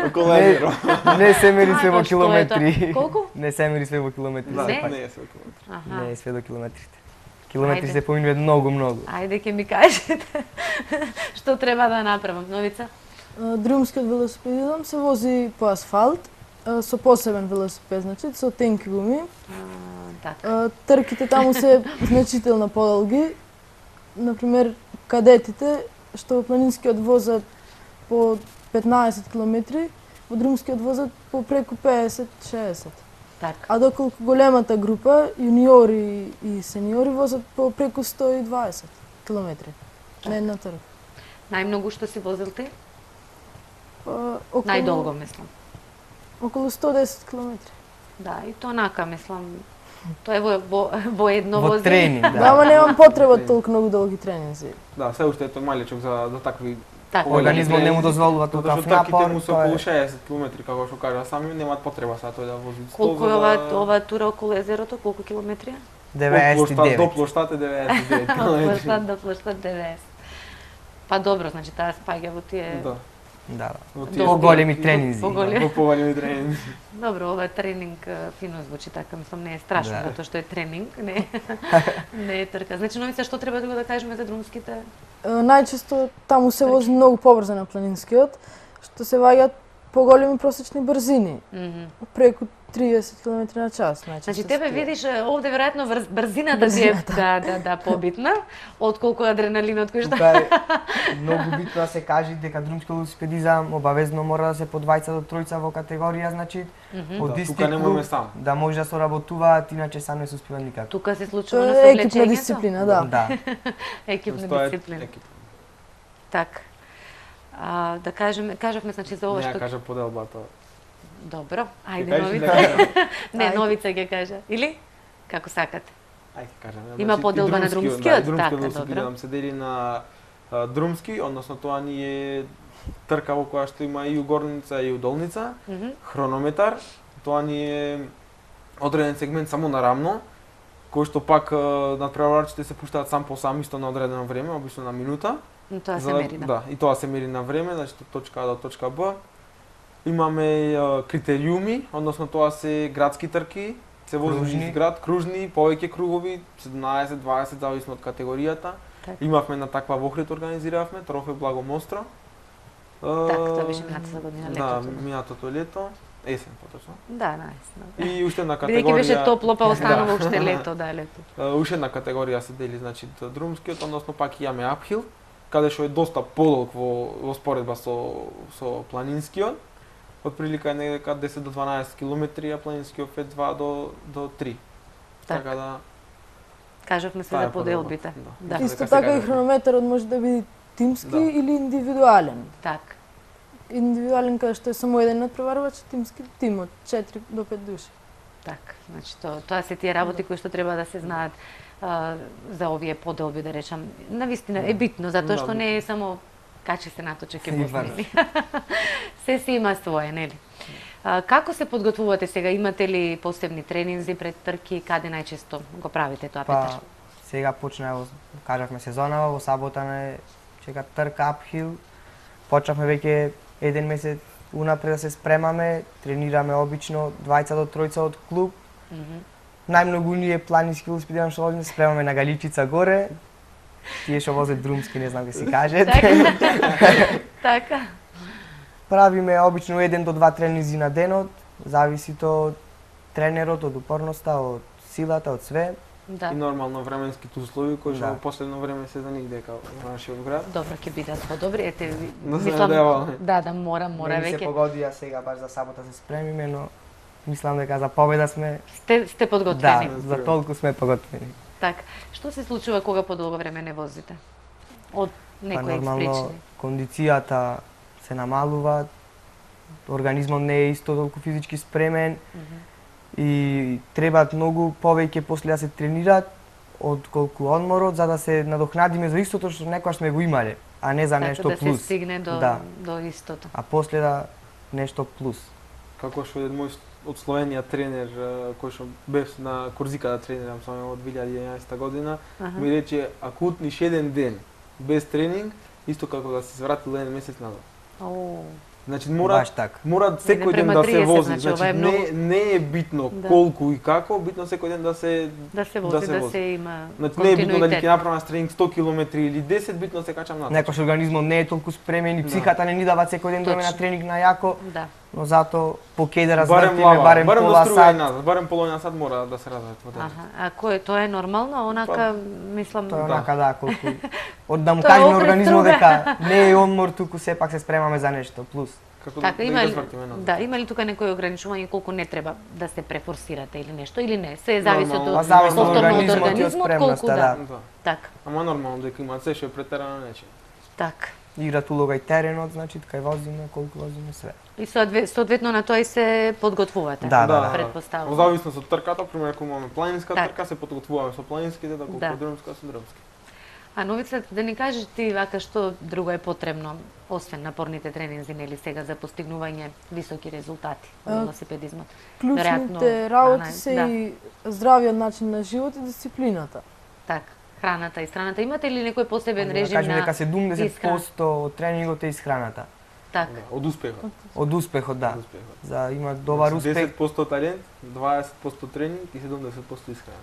Околу едро. Не се мери све во А, што е тоа? километри. Колку? Не се мери све во километри. Да, Не? сепак. не е се околу. Аха. Не е све до километрите. Километри Ајде. се поминуваат многу. Ајде ќе ми кажете што треба да направам, Новица? Друмскиот велосипедизам се вози по асфалт, со посебен велосипед, значи со тенки гуми. Така. Трките таму се значително подолги. Например, кадетите што во планинскиот возат по 15 км, во друмскиот возат по преку 50-60. Така. А доколку големата група, јуниори и сениори возат по преку 120 км на една трка. Најмногу што си возил ти? Околу, Најдолго, мислам. Околу 110 км. Да, и тоа нака, мислам. Тоа е во едно Во возење. тренинг, Да, да. ама немам потреба толку многу долги тренинзи. Да, се уште е тоа малечок за такви. Така. Организмот не му дозволува Затоа толкав што трките напор. му се тоа е- околу 60 км, како што кажа, сами немаат потреба сега тој да вози 100. Колку е за да- ова тура околу езерото? Колку километри? До 99. плоштад е 99 Од км. площад до площад 90. Па добро, значи таа спаѓа во тие... Да. Да, Во Долги. По-големи тренинзи. По-големи. Во поголеми тренинзи. Добро, ова е тренинг, фино звучи така, мислам, не е страшно, Да. затоа што е тренинг, не е трка. Значи, Новица, што треба да кажеме за друмските? Најчесто таму се вози многу побрзо на планинскиот, што се ваѓаат поголеми просечни брзини, Мгм. преку 30 км на час. Значи, тебе видиш, овде веројатно брзината ти е побитна, отколку адреналинот кој што... Тука е многу битно да се каже дека друмски велосипедизам обавезно мора да се по двајца до тројца во категорија, значи од Да, исти тука не клуб можеме сам. да може да соработуваат, иначе сам не се успива никако. Тука се случува Тоа на е екипна совлечењето. дисциплина, да. Да. Екипна Тоа е дисциплина. екип. Така. Да кажавме значи за ова Не ја што... кажа поделбата. Добро, Ќе ајде кажеш Новица. да кажа? Не, Ајде. Новица ќе кажа. Или? Како сакате? Ајде кажам. Има поделба на друмскиот? Да, Така, друмскиот велосипедизам се дели на друмски, односно тоа ни е трка во која што има и у горница и у долница, Мгм. хронометар, тоа ни е одреден сегмент само на рамно, кој што пак надпреварачите се пуштаат сам по сам исто на одредено време, обично на минута. Но тоа се За- мери, да. Да, и тоа се мери на време, значи од точка А до точка Б. Имаме критериуми, односно тоа се градски трки, се вози Кружни. низ град, кружни, повеќе кругови, 17, 20 зависно од категоријата. Така. Имавме на таква во Охрид организиравме, трофе Благо Мостро. Тоа беше минатата година, Да, летото. минатото лето, есен поточно. Да, наистина. И уште една Бидејќи категорија. беше топло, па останува Да. уште лето, да, лето. Уште една категорија се дели, значи друмскиот, односно пак имаме апхил, каде што е доста подолг во споредба со планинскиот. Отприлика е некаде 10 до 12 километри, а планинскиот е 2 до 3. Така. Така да Кажавме се таа за е подобро. поделбите. Да. Да, Исто дека така сега и не- хронометарот може да биде тимски Да. или индивидуален. така. Индивидуален кај што е само еден надпреварувач, тимски тим од 4 до 5 души. Така, значи тоа се тие работи кои што треба да се знаат за овие поделби, да речам. Навистина е битно, затоа што Да, не е само качи се наточе ке Си возни. Се си има свое, нели? Како се подготвувате сега? Имате ли посебни тренинзи пред трки? Каде најчесто го правите тоа, Па, Петар? сега почна, кажавме сезонава, во сабота не чека трк апхил. Почнавме веќе еден месец унапред да се спремаме, тренираме обично 20 до 3 од клуб. Мгм. Најмногу ние планински велосипедирам што возиме, спремаме на Галичица горе. Тие што возат друмски, не знам ке си кажете. Така. Правиме обично 1 до 2 тренинзи на денот, зависи од тренерот, од упорноста, од силата, од све. Да. и нормално временските услови кои што Да. во последно време се за нигде дека во нашиот град. Добро, ќе бидат подобри. Ете, Да се мислам, надеваме. да, мора Не ми се веќе. погодија сега баш за сабота се спремиме, но мислам дека за победа сме. Сте подготвени. Да, за толку сме подготвени. Така. Што се случува кога подолго време не возите? Од Па некои нормално причини. кондицијата се намалува, организмот не е исто толку физички спремен и требаат многу повеќе после да се тренираат отколку одморот за да се надокнадиме за истото што некогаш сме го имале, а не за Така нешто да се плюс. стигне до, Да. до истото. А после да нешто плюс. Како што еден мој од Словенија тренер кој што беше на Корзика да тренирам со мене од 2011 година, Аха. ми рече ако утниш еден ден без тренинг, исто како да си свратил еден месец назад. О, Значи Баш така. мора секој ден према да се 30, вози, значи, ова значи е многу- не е битно Да. колку и како, битно секој ден да се да се Да вози, се да вози. се има значи не е битно дали континуитет. ќе направам тренинг 100 км или 10, битно да се качам натаму. Некош организмот не е толку спремен и Да. психата не ни дава секој ден да одиме на Точно. тренинг на јако, Да. но зато по кеј да барем развртиме, лава, барем барем пола до струја и сат. назад, барем половина сат мора да се разврат во ден. Аха. А кој тоа е нормално, онака мислам Тоа е Да. онака да, колку од да му Тоа е кажеме опред организмот струга. дека не е одмор, туку сепак се спремаме за нешто плюс. Како Така, да има ги ли, развртиме назад. да, има ли тука некој ограничување колку не треба да се префорсирате или нешто или не? Се зависи Нормално. од Па зависи од повторно организмот и од организмот, спремноста, колку да. Да. Така, Ама нормално дека има се што е претерано нече. така. Играт улога и теренот, значи кај возиме, колку возиме све. И соодветно на тоа и се подготвувате. Да, да, да. Во Предпоставувам. зависност од трката, пример ако имаме планинска Така. трка, се подготвуваме со планинските, да колку Да. друмска со друмски. А Новица, да ни кажеш ти вака што друго е потребно, освен напорните тренинзи, нели сега за постигнување високи резултати во А, велосипедизмот? Клучните Веројатно, работи храна, се да. и здравиот начин на живот и дисциплината. Така, храната и страната. Имате ли некој посебен Да режим кажеме на дека 70% исхрана? од тренингот е исхраната. Така, Да, од успехот. Од успехот, да. Од успехот. За има добар Значи, успех. 10% талент, 20% тренинг и 70% исхрана.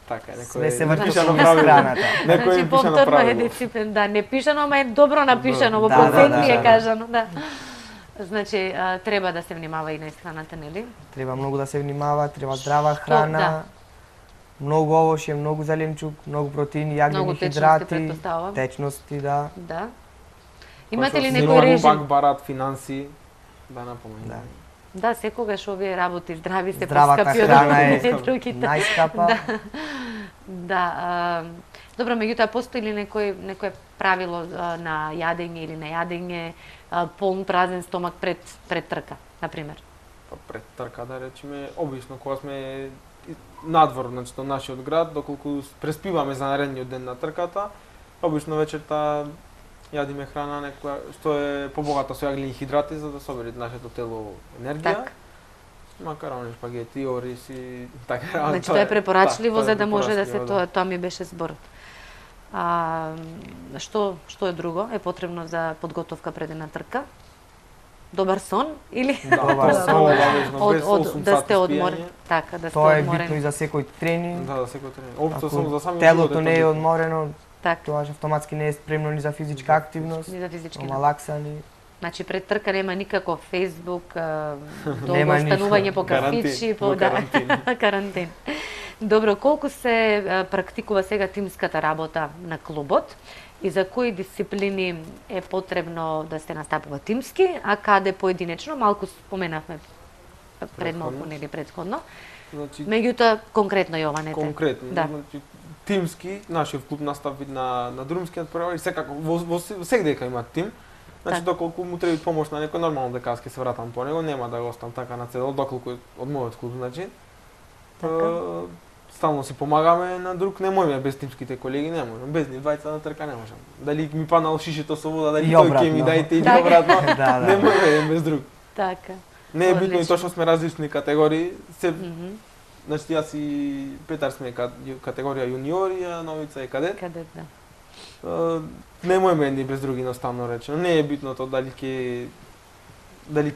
Така е, некој Све се е врти напишано со правило. исхраната. Некој значи е пишано повторно е правило. дисциплин, да, не пишано, ама е добро напишано, во Да, проценти е да. кажано, да. Значи, треба да се внимава и на исхраната, нели? Треба многу да се внимава, треба здрава храна, да. многу овошје, многу зеленчук, многу протеини, јаглени Многу течности, хидрати, предпоставувам. течности, да. Да. Имате ли Кој што некој силно режим? Пак барат финанси, да напоменам. Да. Да, секогаш овие работи здрави се Здравата поскапи од храна е другите. најскапа. Да. Да, добро, меѓутоа постои ли некое правило на јадење или на јадење полн празен стомак пред трка, на пример? Па пред трка да речеме, обично кога сме надвор, значи од нашиот град, доколку преспиваме за наредниот ден на трката, обично вечерта јадиме храна некоја што е побогата со јаглени хидрати за да собере нашето тело енергија. Така. Макарони, шпагети, ориз и така. Значи тоа е препорачливо тоа е за да може да се препорачливо, тоа ми беше зборот. Што е друго е потребно за подготовка пред една трка? добар сон или Добар тоа сон, обавезно, без 8 да сте сати одморени, спијање. така да сте Тоа е одморени. битно и за секој тренинг. Да, секој тренинг. Општо само за Ако самиот телото живот не е тоа одморено, Така, тоа автоматски не е спремно ни за физичка активност, ни за физички. омалаксани. Значи пред трка нема никаков Facebook, долго Нема останување ништо. по кафичи, по карантин. карантин. Добро, колку се практикува сега тимската работа на клубот и за кои дисциплини е потребно да се настапува тимски, а каде поединечно, малку споменавме пред малку Претходно. нели претходно. Значи, Меѓутоа конкретно Јованете. конкретно, Да. значи тимски, нашиот клуб настави на друмскиот превар и секако во секаде дека има тим. Значи Така. доколку му треба помош на некој, нормално дека аз ќе се вратам по него, нема да го оставам така на цедо, доколку е од мојот клуб, значи. Така. Стално си помагаме на друг, не можеме без тимските колеги, не можам. Без нив двајца на трка не можам. Дали ми паднало шишето со вода, дали И тој ќе ми обратно. дајте или Така. обратно, Да, не да. можеме еден без друг. Така. Не е битно и Одлично. тоа што сме различни категории, се Мгм. значи јас и Петар сме категорија јуниори, а Новица е кадет. Каде да. Не можеме едни без други, едноставно речено. Не е битно тоа дали ќе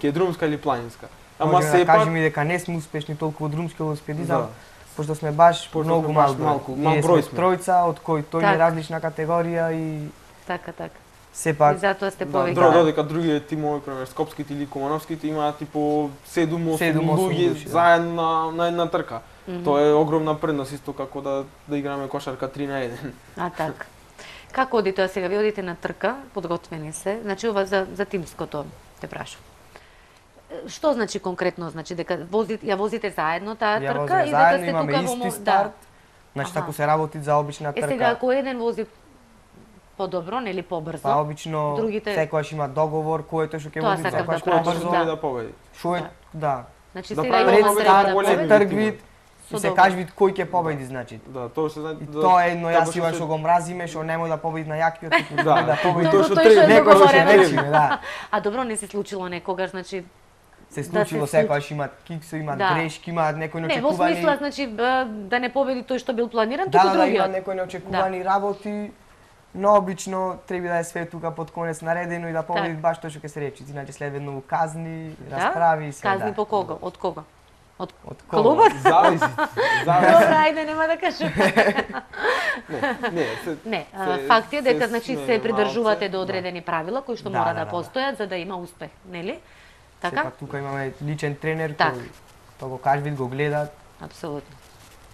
е друмска или планинска. Ама Може да сепак кажеме дека не сме успешни толку во друмски велосипедизам, да, пошто сме баш Пошто многу сме баш малку. малку, Ние мал сме број сме. тројца, од кои тој Так. е различна категорија и Така, така. сепак И затоа сте да, повеќе. додека другите тимови, пример Скопските или Кумановските имаат типо 7-8 7-8 луѓе души, да. заедно на една трка. Мгм. Тоа е огромна предност исто како да играме кошарка 3 на 1. А така. Како оди тоа сега? Ви одите на трка, подготвени се, значи ова за тимското те прашам. Што значи конкретно? Значи дека ја возите заедно таа ја трка возиме и дека заедно, сте имаме тука исти во старт. Значи Аха. ако се работи за обична Е сега трка, ако еден вози подобро, нели побрзо, па обично другите- секојаш има договор кој е што ќе Тоа вози сакав да секојаш прашам, побрзо. да. да победи. Шо е, да. значи Да сега прави Јован едно треба старт, да големи победи. трг тимови. вид Со и се договор. кажи вид кој ќе победи, значи. Да, тоа се значи И тоа е едно како јас Иван што го мразиме, што немој да победи на јакиот, туку Да, да победи Тоа тоа што тој што е треба, некој што договорено. ќе речеме, да. А добро не се случило некогаш, значи Се Да случило се секојаш имаат киксо, имаат Да. грешки, имаат некои не во неочекувани. смисла значи да не победи тој што бил планиран, Да, туку да, има другиот. некои неочекувани работи, но обично треба да е све тука под конец наредено и да победи Так. баш тоа што ќе се рече. Иначе следва многу казни, Да? расправи и се. Казни да. по кого? Од кого? Од Од кого? клубот? зависи. Зависи. Добра, ајде, нема да кажам. Не, се, Не, се- факт е дека се значи сме се придржувате малце, до одредени правила кои што Да, мора да, да да, постојат за да има успех, нели? Така? Сепак тука имаме личен тренер Так. кој тоа го кажвид, го гледат. Апсолутно.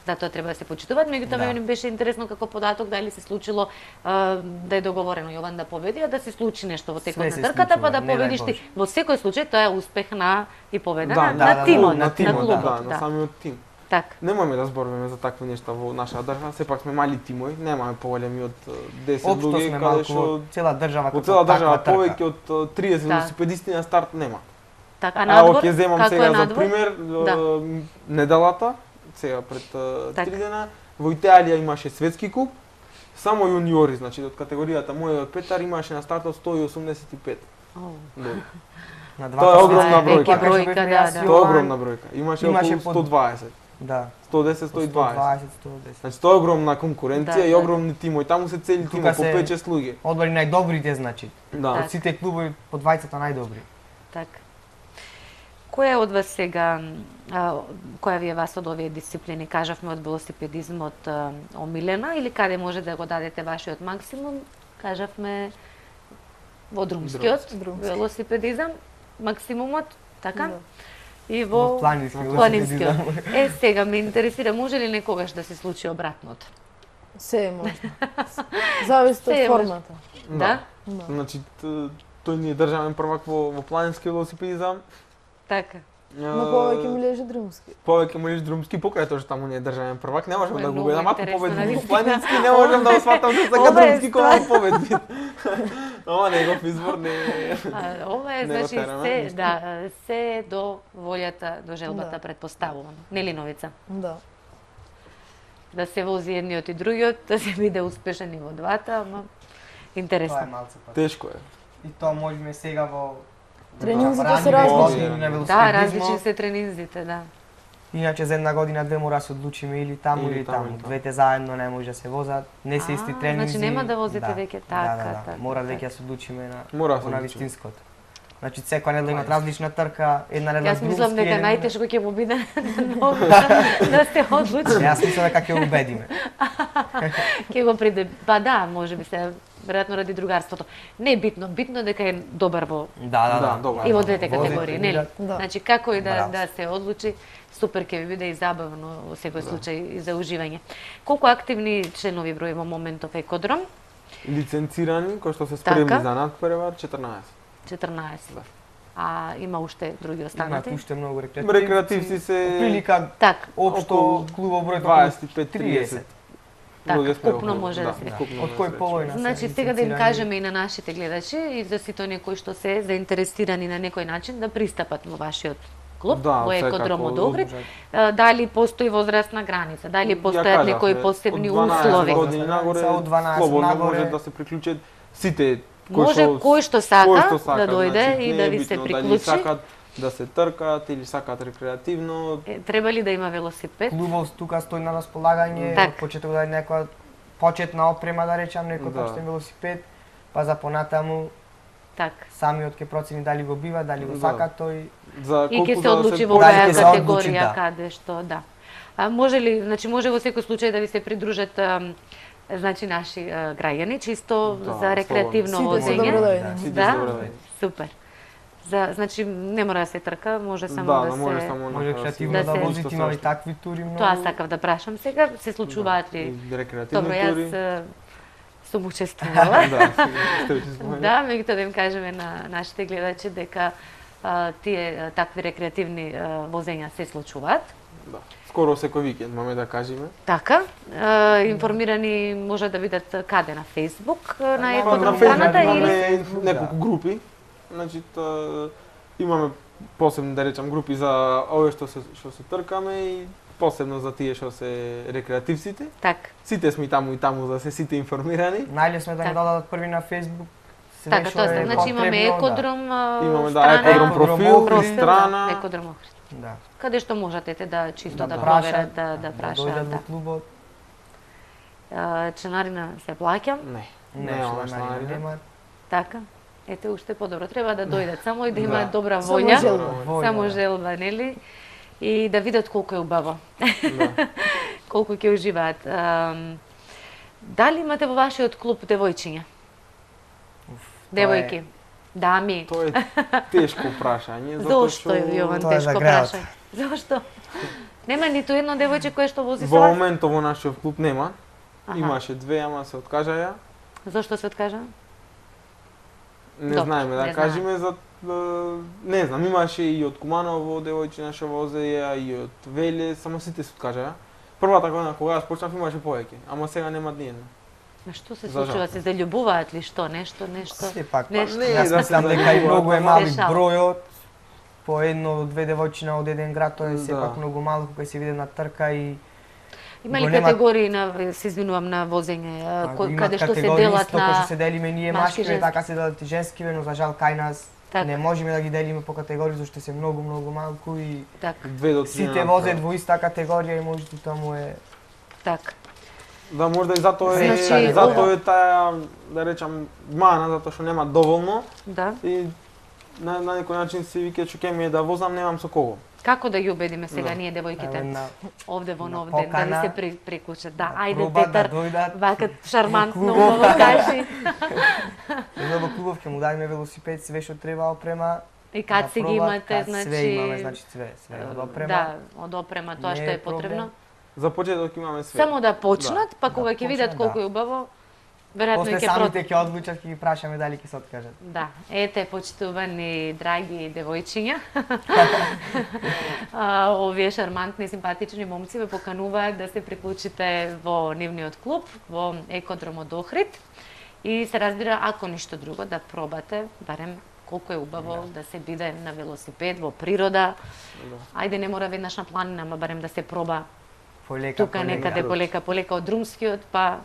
Да, тоа треба да се почитуваат, меѓутоа Да. мене ми беше интересно како податок дали се случило да е договорено Јован да победи, а да се случи нешто во текот Све на се трката, па случува, да не дај победиш ти. Боже. Во секој случај тоа е успех на и победа Да, на тимот, на на тимот, клубот, да, на да. самиот тим. Така. Немаме да зборуваме за такви нешта во нашата држава, сепак сме мали тимови, немаме поголеми од 10 Општо луѓе, сме каде малку што во цела држава во како цела држава таква повеќе трка. од 30 Да. велосипедисти на старт нема. Така, а А надвор, ќе земам како сега е за надвор? пример Да. неделата, сега пред Так. 3 дена, во Италија имаше светски куп, само јуниори, значи од категоријата мојот Петар имаше на стартот 185. О, луѓе. На Тоа е огромна сати, бројка. кога што Бројка, бевме да, јас да. и Тоа е Јован, огромна бројка. Имаше Имаше околу по- 120, Да, 110, 120. 120, 110. Значи тоа е огромна конкуренција Да, и да. огромни тимови. Таму се цели Тука тимови по се- 5-6 луѓе. Одбори најдобрите, значи. Да. Од сите клубови по двајцата најдобри. така. Која од вас сега, која ви е вас од овие дисциплини, кажавме од велосипедизмот омилена или каде може да го дадете вашиот максимум? Кажавме во друмскиот Друмски. велосипедизам, максимумот, така? Да. И во Во планински планинскиот. велосипедизам. Сега ме интересира, може ли некогаш да се случи обратното? Се е можно. Зависи Се е од можно. формата. Да? Да. Значи тој ни е државен првак во планински велосипедизам. Така. Но повеќе ми лежи друмски. Повеќе му лиш друмски, покрај тоа што таму не е државен првак, не можам Ова е да го многу гледам, ако интересно, победи нали? во планински, не можам да го сватам што сака Ова е друмски кога го победи. Ова негов избор не е. Ова е, Не го значи, тераме, се, ништо. да, се е до волјата, до желбата Да. предпоставувано. Нели, Новица? Да. Да се вози едниот и другиот, да се биде успешен и во двата, ама Тоа е интересно. малце пат. Тешко е. И тоа можеме сега во Тренинзите рани се различни. години на Да, велосипедизмот. различни се тренинзите, да. Иначе за една година две мора се одлучиме или таму Или или таму, таму. или таму. Двете заедно не може да се возат, не се исти А, тренинзи. значи нема да возите веќе така, Да, да, да. така, Мора така. веќе да се одлучиме Мора да на се на одлучиме. вистинското. Значи секоја недела имат различна трка, една недела Јас мислам друмски, дека една- најтешко ќе му биде ново да се одлучи. Јас мислам дека ќе убедиме. Ќе го приде, па да, може би се веројатно ради другарството. Не е битно, битно дека е добар во Да. добар. и во двете Вози, категории, нели? тренира. Да. Значи како и Браво. да се одлучи, супер ќе ви биде и забавно во секој случај и за уживање. Колку активни членови брои во моментов екодром? Лиценцирани, кои што се спремни Така. за надпревар, 14. 14. Да. А има уште други Имат останати? уште многу рекреативци. Рекреативци се Прилика Так, општо околу клубов број 25-30. Така, Луѓе сме купно околу, може да се. купно Од може кој да се повојна? рече. Значи, сега да им кажеме и на нашите гледачи и за сите оние кои што се заинтересирани на некој начин да пристапат во вашиот клуб, Да, во секако, екодромот Охрид. може. Дали постои возрастна граница, дали постојат Ја некои кажавме, посебни од 12 услови. години нагоре, Од 12 слободно нагоре. може да се приклучат сите Може кој што сака, кој што да дојде значи, и не да е ви се битно Дали приклучи. сакат да се тркаат или сакат рекреативно. Треба ли да има велосипед? Клубов тука стои на располагање, Так. од почеток да е некоја почетна опрема да речам, некој Да. почетен велосипед, па за понатаму Так. самиот ќе процени дали го бива, дали го Да. сака тој. За И ќе колку се да одлучи во Дали која ќе се одлучи, категорија, да. каде што, да. А може ли, значи може во секој случај да ви се придружат значи наши граѓани чисто Да, за рекреативно Сите се возење? добродојни. Сите Да? се добродојни. Супер. Значи не мора да се трка, може само Да, да може се само Може да рекреативно Да да се- возите, има и такви тури многу. Тоа сакав да прашам сега, се случуваат ли? рекреативни Добро, тури. јас сум учествувала. Да, сте веќе споменали. Да, меѓутоа да им кажеме на нашите гледачи дека тие такви рекреативни возења се случуваат. Да. Скоро секој викенд, маме да кажеме. Така, информирани може да видат каде на Facebook, на на екодром Facebook страната или имаме Да. неколку групи. Значи имаме посебно да речам групи за овие што се тркаме и посебно за тие што се рекреативците. так. Сите сме таму и таму за се сите информирани. Најлесно сме да Так. ни додадат први на Facebook. Така, што тоа е значи имаме потребно, екодром Имаме да страна, екодром Екодром профил, Охрид, страна. да, екодром Охрид. Да. Каде што можете да чисто да, прашат, проверат, да дојдат прашаат. во клубот. Членарина се плаќа, Не. Не, Немаме што членарина. нема. така. Ете уште подобро, треба да дојдат само и да Да. имаат добра Само волја. желба. Волја, Само да. желба, нели? И да видат колку е убаво. Да. Колку ќе уживаат. Дали имате во вашиот клуб девојчиња? Девојки, дами. Тоа е тешко прашање, затоа Зошто е Јован Тоа е за тешко градот. прашање? Зошто? Нема ниту едно девојче кое што вози со Во вас? моментов во нашиот клуб нема. Аха. Имаше две, ама се откажаја. Зошто се откажа? Не Добро, знаеме да не кажеме за не знам, имаше и од Куманово девојчина што возеја и од Веле, само сите се откажаја. Првата година кога јас почнав имаше повеќе, ама сега нема ни една. На што се За случува? жал. Се заљубуваат ли што? Нешто? Сепак, Нешто. Не, јас да мислам се дека и заљубуваат, многу е ама- мали Дешава. бројот. По едно до две девојчина од еден град, тоа е Да. сепак многу малку кога се види на трка и Има го ли нема- категории на, се извинувам, на возење, имат каде што се категории делат исто кои што се на... делиме ние машки, машкиве, женски. така се делат и женскиве, но за жал кај нас Така. не можеме да ги делиме по категории зашто се многу малку и Така, 2 до 3. сите возат во иста категорија и можете таму е така. Да, можда и затоа Значи, затоа е таа, да речам, мана, затоа што нема доволно Да. и на некој начин се вика што ќе ми е да возам, немам со кого. Како да ги убедиме сега Да. ние девојките на овде во на Нов ден да покана, ви се приклучат? Да, ајде пробат да Петар, дојдат. вака шармантно клубов. убаво кажи. Едно во клубов ќе му дадеме велосипед, све што треба опрема. И кад си ги пробат, имате, кад значи... Све имаме, значи све од опрема. Да, од опрема, тоа Не што е е потребно. За почеток имаме све. Само да почнат, па кога Да ќе видат почнат, колку да. е убаво, веројатно После и ќе самите ќе одлучат, ќе ги прашаме дали ќе се откажат. Да, ете, почитувани драги девојчиња. Овие шармантни, симпатични момци ве покануваат да се приклучите во нивниот клуб, во екодромот Охрид. И се разбира, ако ништо друго, да пробате, барем колку е убаво да се биде на велосипед, во природа. Ајде, не мора веднаш на планина, ама барем да се проба Полека, тука некаде полека од Друмскиот, па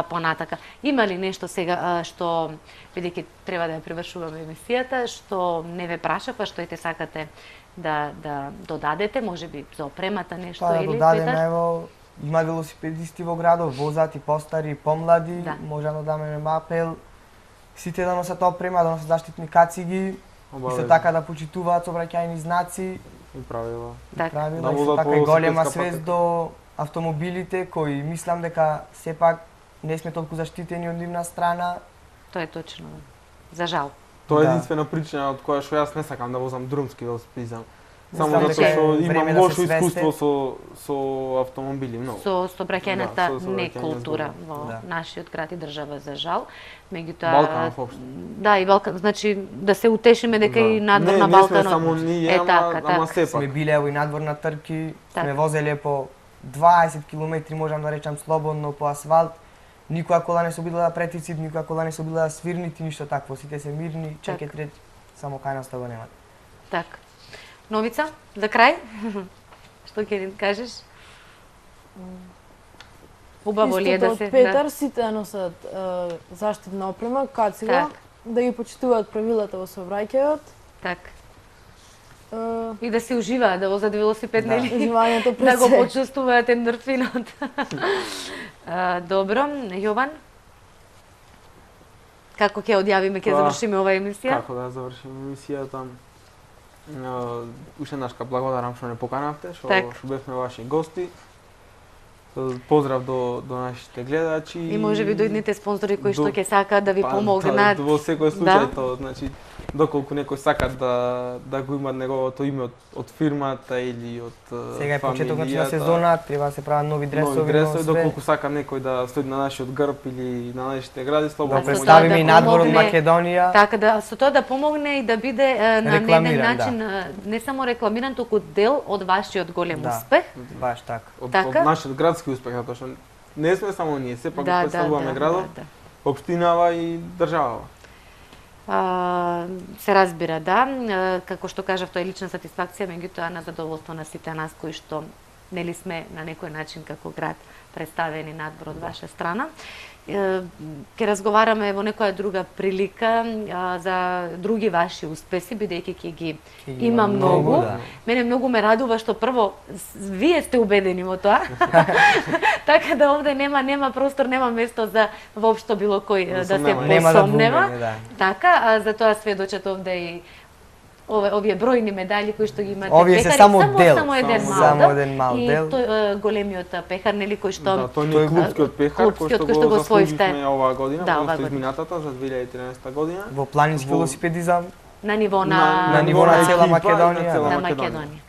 понатака. Има ли нешто сега што, бидејќи треба да ја привршуваме емисијата, што не ве прашав, а што ете сакате да додадете, можеби за опремата нешто Па да или додадеме, Петар? ево, има велосипедисти во градот, возат и постари, и помлади, Да. може да дадеме апел. Сите да носат опрема, да носат заштитни кациги, Исто така да почитуваат сообраќајни знаци, и правила. Така. правила, Да исто водат така по и голема велосипедска свест патека. до автомобилите кои мислам дека сепак не сме толку заштитени од нивна страна. Тоа е точно. За жал. Тоа е Да. единствена причина од која што јас не сакам да возам друмски велосипедизам. Само Мислам затоа дека е што време имам да се лошо свесте. искуство со автомобили, многу. Со сообраќајната Да, со сообраќајна некултура згода. во Да. нашиот град и држава за жал. Меѓутоа Балканов општо. Да, и Балкан, значи да се утешиме дека и надвор на Не сме Балканот. само ние, е ама, така, ама така. Сме сепак. биле ево и надвор на трки, Така. сме возеле по 20 километри, можам да речам слободно по асфалт. Никоја кола не се обидела да претици, никоја кола не се обидела да свирни, нити ништо такво. Сите се мирни, Така. чеке трет, само кај нас го немат. Така. Новица, за крај? Што ќе ни кажеш? Убаво ли е да се... од Петар, сите да носат заштитна опрема, кацила, Так. да ги почитуваат правилата во сообраќајот. Така. е, И да се уживаат, да возат велосипед, Да. нели? Уживањето Да пред го се. почувствуваат ендорфинот. Добро, Јован? Како ќе одјавиме, ќе Па, завршиме оваа емисија? Како да завршиме емисијата? Уште еднашка благодарам што не поканавте, што Так. бевме ваши гости. Поздрав до нашите гледачи. И може би до идните спонзори кои што До- ќе сакаат да ви Па, помогнат. Во секој случај Да. тоа, значи доколку некој сака да го има неговото име од фирмата или од Сега е почеток на фамилијата, сезона, треба да се прават нови дресови, нови дресови, ново све. доколку сака некој да стои на нашиот грб или на нашите гради, слободно Да со може. тоа представиме да и надвор од помогне. Македонија. Така да со тоа да помогне и да биде на еден Рекламиран, начин не само рекламиран, туку дел од вашиот голем Да. успех. Баш така. Од Така? нашиот градски успех, затоа што не сме само ние, сепак го представуваме градот, општинава и државава. Се разбира, да. Како што кажав, тоа е лична сатисфакција, меѓутоа на задоволство на сите нас кои што нели сме на некој начин како град представени надвор од ваша страна. Ќе разговараме во некоја друга прилика за други ваши успеси, бидејќи ќе ги има многу. да. Мене многу ме радува што прво вие сте убедени во тоа. Така да овде нема простор, нема место за воопшто било кој да се Нема да посомнева. двумеме, да. Така, за тоа сведочат овде и овие бројни медали кои што ги имате Овие се пехари, само дел, само еден мал само дел. еден мал И дел. тој големиот пехар нели кој што Да, тој е клубскиот пехар клубскиот кој што го заслуживме оваа година, Да, оваа односно година. изминатата за 2013 година. Во планински Во- велосипедизам, на ниво на на ниво на цела екипа и Македонија, на цела на Македонија. Македонија.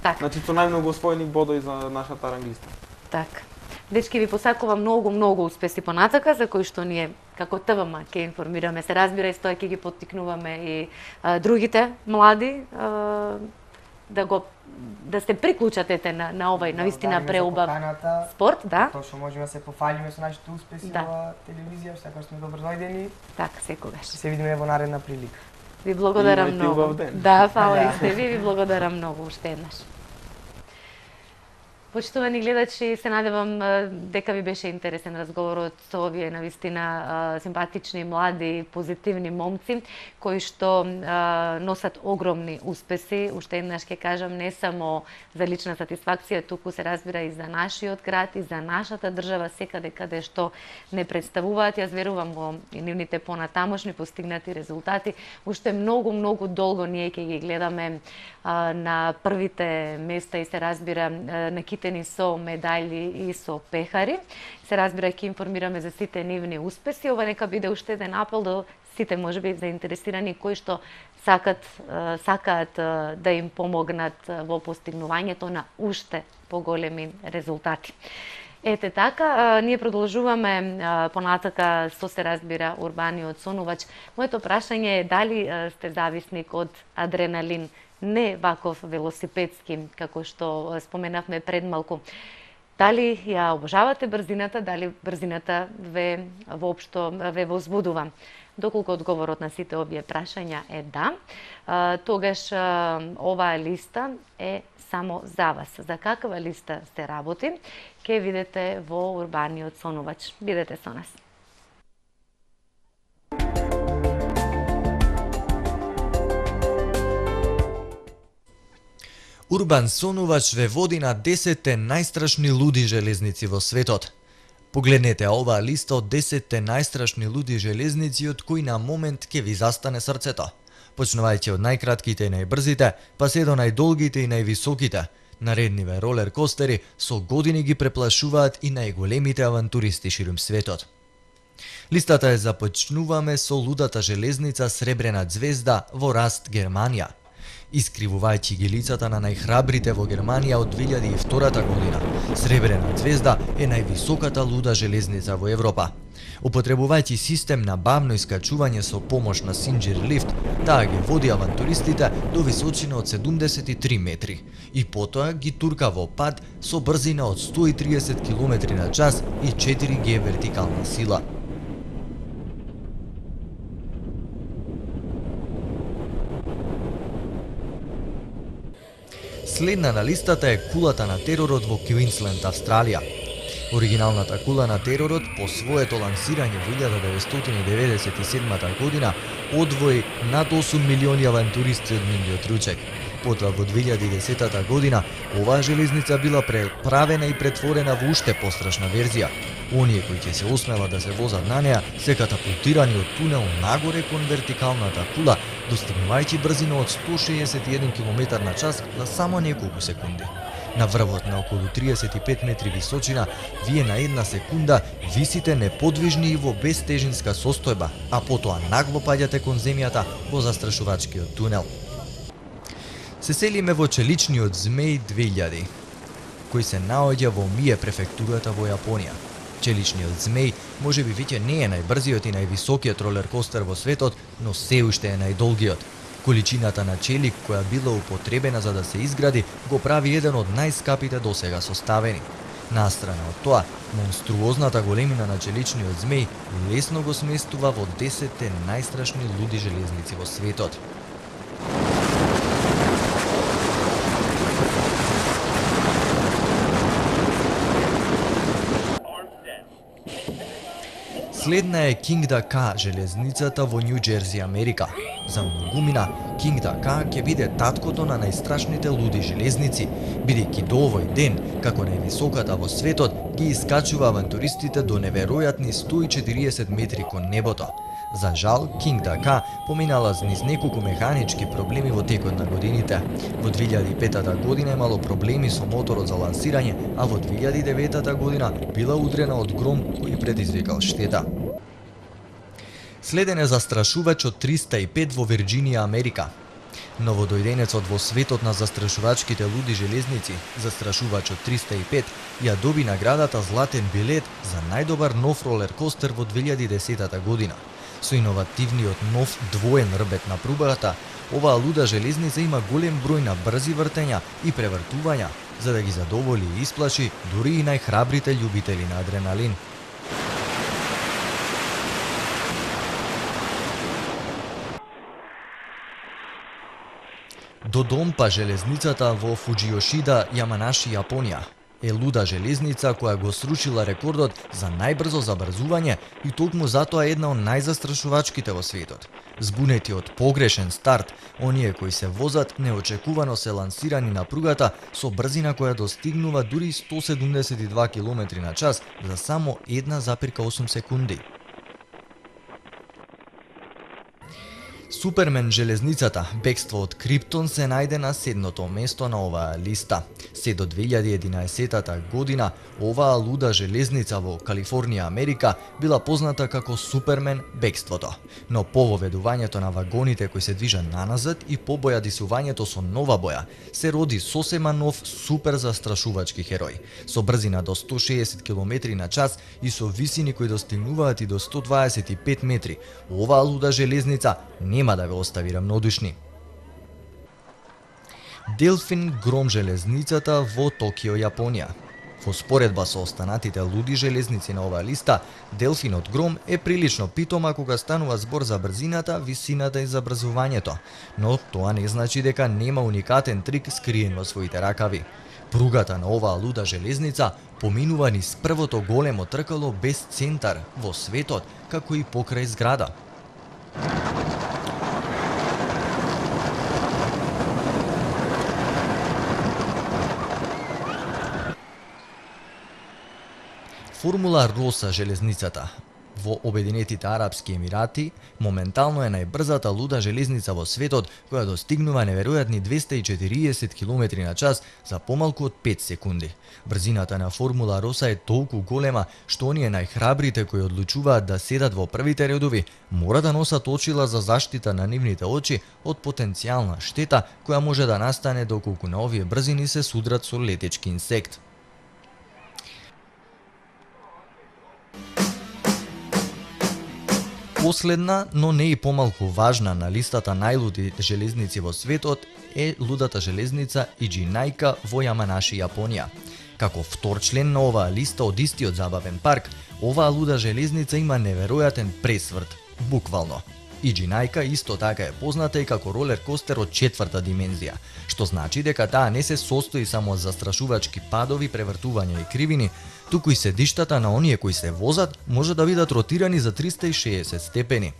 Така. Значи со најмногу освоени бодови за нашата ранглиста. Така. Дечки, ви посакувам многу успеси понатака, за кои што ние како ТВМ ќе информираме. Се разбира, и стоја ќе ги поттикнуваме и другите млади да се приклучат на овај навистина преубав спорт, да. Тоа што можеме да се пофалиме со нашите успеси Да. во телевизија, секогаш сме добро дојдени. Така, секогаш. Се видиме во наредна прилика. Ви благодарам Имајте многу. убав ден. Да, фала Да. и сте ви благодарам многу уште еднаш. Почитувани гледачи, се надевам дека ви беше интересен разговорот со овие навистина симпатични, млади, позитивни момци кои што носат огромни успеси. Уште еднаш ќе кажам, не само за лична сатисфакција, туку се разбира и за нашиот град и за нашата држава секаде каде што не представуваат. Јас верувам во нивните понатамошни постигнати резултати. Уште многу долго ние ќе ги гледаме на првите места и се разбира накитени со медали и со пехари. Се разбира ќе информираме за сите нивни успеси. Ова нека биде уште еден апел до сите можеби заинтересирани кои што сакаат да им помогнат во постигнувањето на уште поголеми резултати. Ете така, ние продолжуваме понатака со се разбира урбаниот сонувач. Моето прашање е дали сте зависник од адреналин, не ваков велосипедски, како што споменавме пред малку. Дали ја обожавате брзината, дали брзината ве воопшто ве возбудува? Доколку одговорот на сите овие прашања е да, тогаш оваа листа е само за вас. За каква листа се работи, ќе видите во урбаниот сонувач. Бидете со нас. Урбан сонувач ве води на 10 најстрашни луди железници во светот. Погледнете оваа листа од 10 најстрашни луди железници од кои на момент ќе ви застане срцето. почнувајќи од најкратките и најбрзите, па се до најдолгите и највисоките. Наредниве ролер костери со години ги преплашуваат и најголемите авантуристи ширум светот. Листата е започнуваме со лудата железница Сребрена ѕвезда во Раст, Германија. Искривувајќи ги лицата на најхрабрите во Германија од 2002 година, Сребрена ѕвезда е највисоката луда железница во Европа. Употребувајќи систем на бавно искачување со помош на синџир лифт, таа ги води авантуристите до височина од 73 метри и потоа ги турка во пад со брзина од 130 км на час и 4G вертикална сила. Следна на листата е кулата на теророт во Квинсленд, Австралија. Оригиналната кула на теророт по своето лансирање во 1997 година одвои над 8 милиони авантуристи од нивниот ручек. Потоа во 2010 година оваа железница била преправена и претворена во уште пострашна верзија. Оние кои ќе се осмелат да се возат на неа се катапултирани од тунел нагоре кон вертикалната кула, достигнувајќи брзина од 161 км на час за само неколку секунди. На врвот на околу 35 метри височина, вие на една секунда висите неподвижни и во безтежинска состојба, а потоа нагло паѓате кон земјата во застрашувачкиот тунел. Се селиме во челичниот Змеј 2000, кој се наоѓа во Мие префектурата во Јапонија. Челичниот Змеј можеби веќе не е најбрзиот и највисокиот ролер костер во светот, но се уште е најдолгиот. Количината на челик која била употребена за да се изгради го прави еден од најскапите досега составени. Настрана од тоа, монструозната големина на челичниот Змеј лесно го сместува во 10 најстрашни луди железници во светот. Следна е Кингда Ка железницата во Њу Џерси, Америка. За многумина, Кингда Ка ќе биде таткото на најстрашните луди железници, бидејќи до овој ден, како највисоката во светот, ги искачува авантуристите до неверојатни 140 метри кон небото. За жал, Кингда Ка поминала низ неколку механички проблеми во текот на годините. Во 2005 година имало проблеми со моторот за лансирање, а во 2009 година била удрена од гром кој предизвикал штета. Следен е застрашувачот 305 во Вирџинија, Америка. Новодојденецот во светот на застрашувачките луди железници, застрашувачот 305, ја доби наградата Златен билет за најдобар нов ролер костер во 2010 година. Со иновативниот нов двоен рбет на прубата, оваа луда железница има голем број на брзи вртења и превртувања, за да ги задоволи и исплаши дури и најхрабрите љубители на адреналин. Додомпа железницата во Фуџијошида, Јаманаши, Јапонија, е луда железница која го срушила рекордот за најбрзо забрзување и токму затоа една од најзастрашувачките во светот. Збунети од погрешен старт, оние кои се возат неочекувано се лансирани на пругата со брзина која достигнува дури 172 км на час за само 1,8 секунди. Супермен железницата, бегство од Криптон се најде на 7-то место на оваа листа. Се до 2011 година, оваа луда железница во Калифорнија, Америка, била позната како Супермен бегството. Но по воведувањето на вагоните кои се движат наназад и по бојадисувањето со нова боја, се роди сосема нов супер застрашувачки херој, со брзина до 160 км на час и со висини кои достигнуваат и до 125 метри. Оваа луда железница нема да ве остави рамнодушни. Делфин Гром железницата во Токио, Јапонија. Во споредба со останатите луди железници на оваа листа, Делфинот Гром е прилично питома кога станува збор за брзината, висината и забрзувањето, но тоа не значи дека нема уникатен трик скриен во своите ракави. Пругата на оваа луда железница поминува низ првото големо тркало без центар во светот, како и покрај зграда. Формула Роса железницата. Во Обединетите Арапски Емирати моментално е најбрзата луда железница во светот, која достигнува неверојатни 240 км на час за помалку од 5 секунди. Брзината на Формула Роса е толку голема што оние најхрабрите кои одлучуваат да седат во првите редови мора да носат очила за заштита на нивните очи од потенцијална штета која може да настане доколку на овие брзини се судрат со летечки инсект. Последна, но не и помалку важна на листата најлуди железници во светот е лудата железница Иџинајка во Јаманаши, Јапонија. Како втор член на оваа листа од истиот забавен парк, оваа луда железница има неверојатен пресврт, буквално. Иџинајка исто така е позната и како ролер костер од 4-та димензија, што значи дека таа не се состои само од застрашувачки падови, превртувања и кривини, туку и седиштата на оние кои се возат може да бидат ротирани за 360 степени.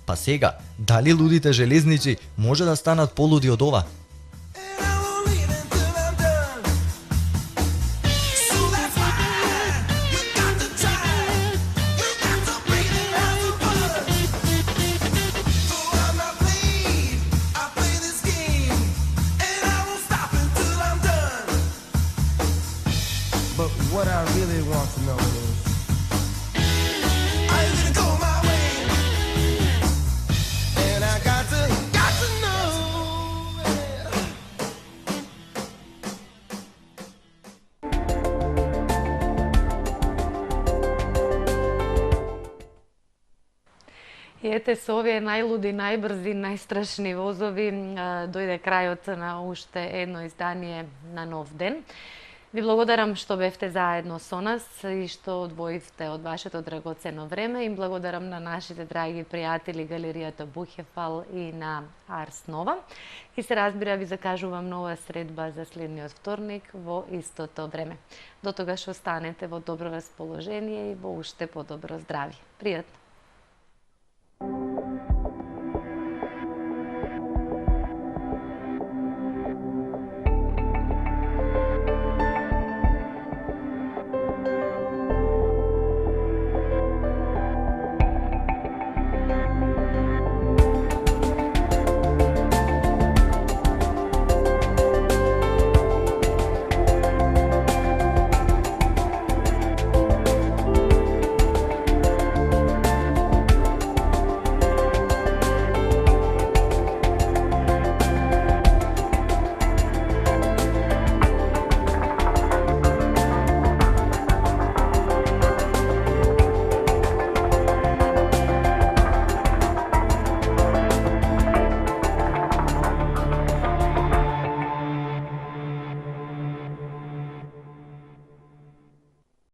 Па сега, дали лудите железници може да станат полуди од ова? But what I really want to know is, are you gonna go my way? And I got to know. И ете со овие најлуди, најбрзи, најстрашни возови дојде крајот на уште едно издание на Нов ден. Ви благодарам што бевте заедно со нас и што одвоивте од вашето драгоцено време. Им благодарам на нашите драги пријатели Галеријата Бухефал и на Арс Нова. И се разбира, ви закажувам нова средба за следниот вторник во истото време. До тогаш останете во добро расположение и во уште подобро здравје. Пријатно!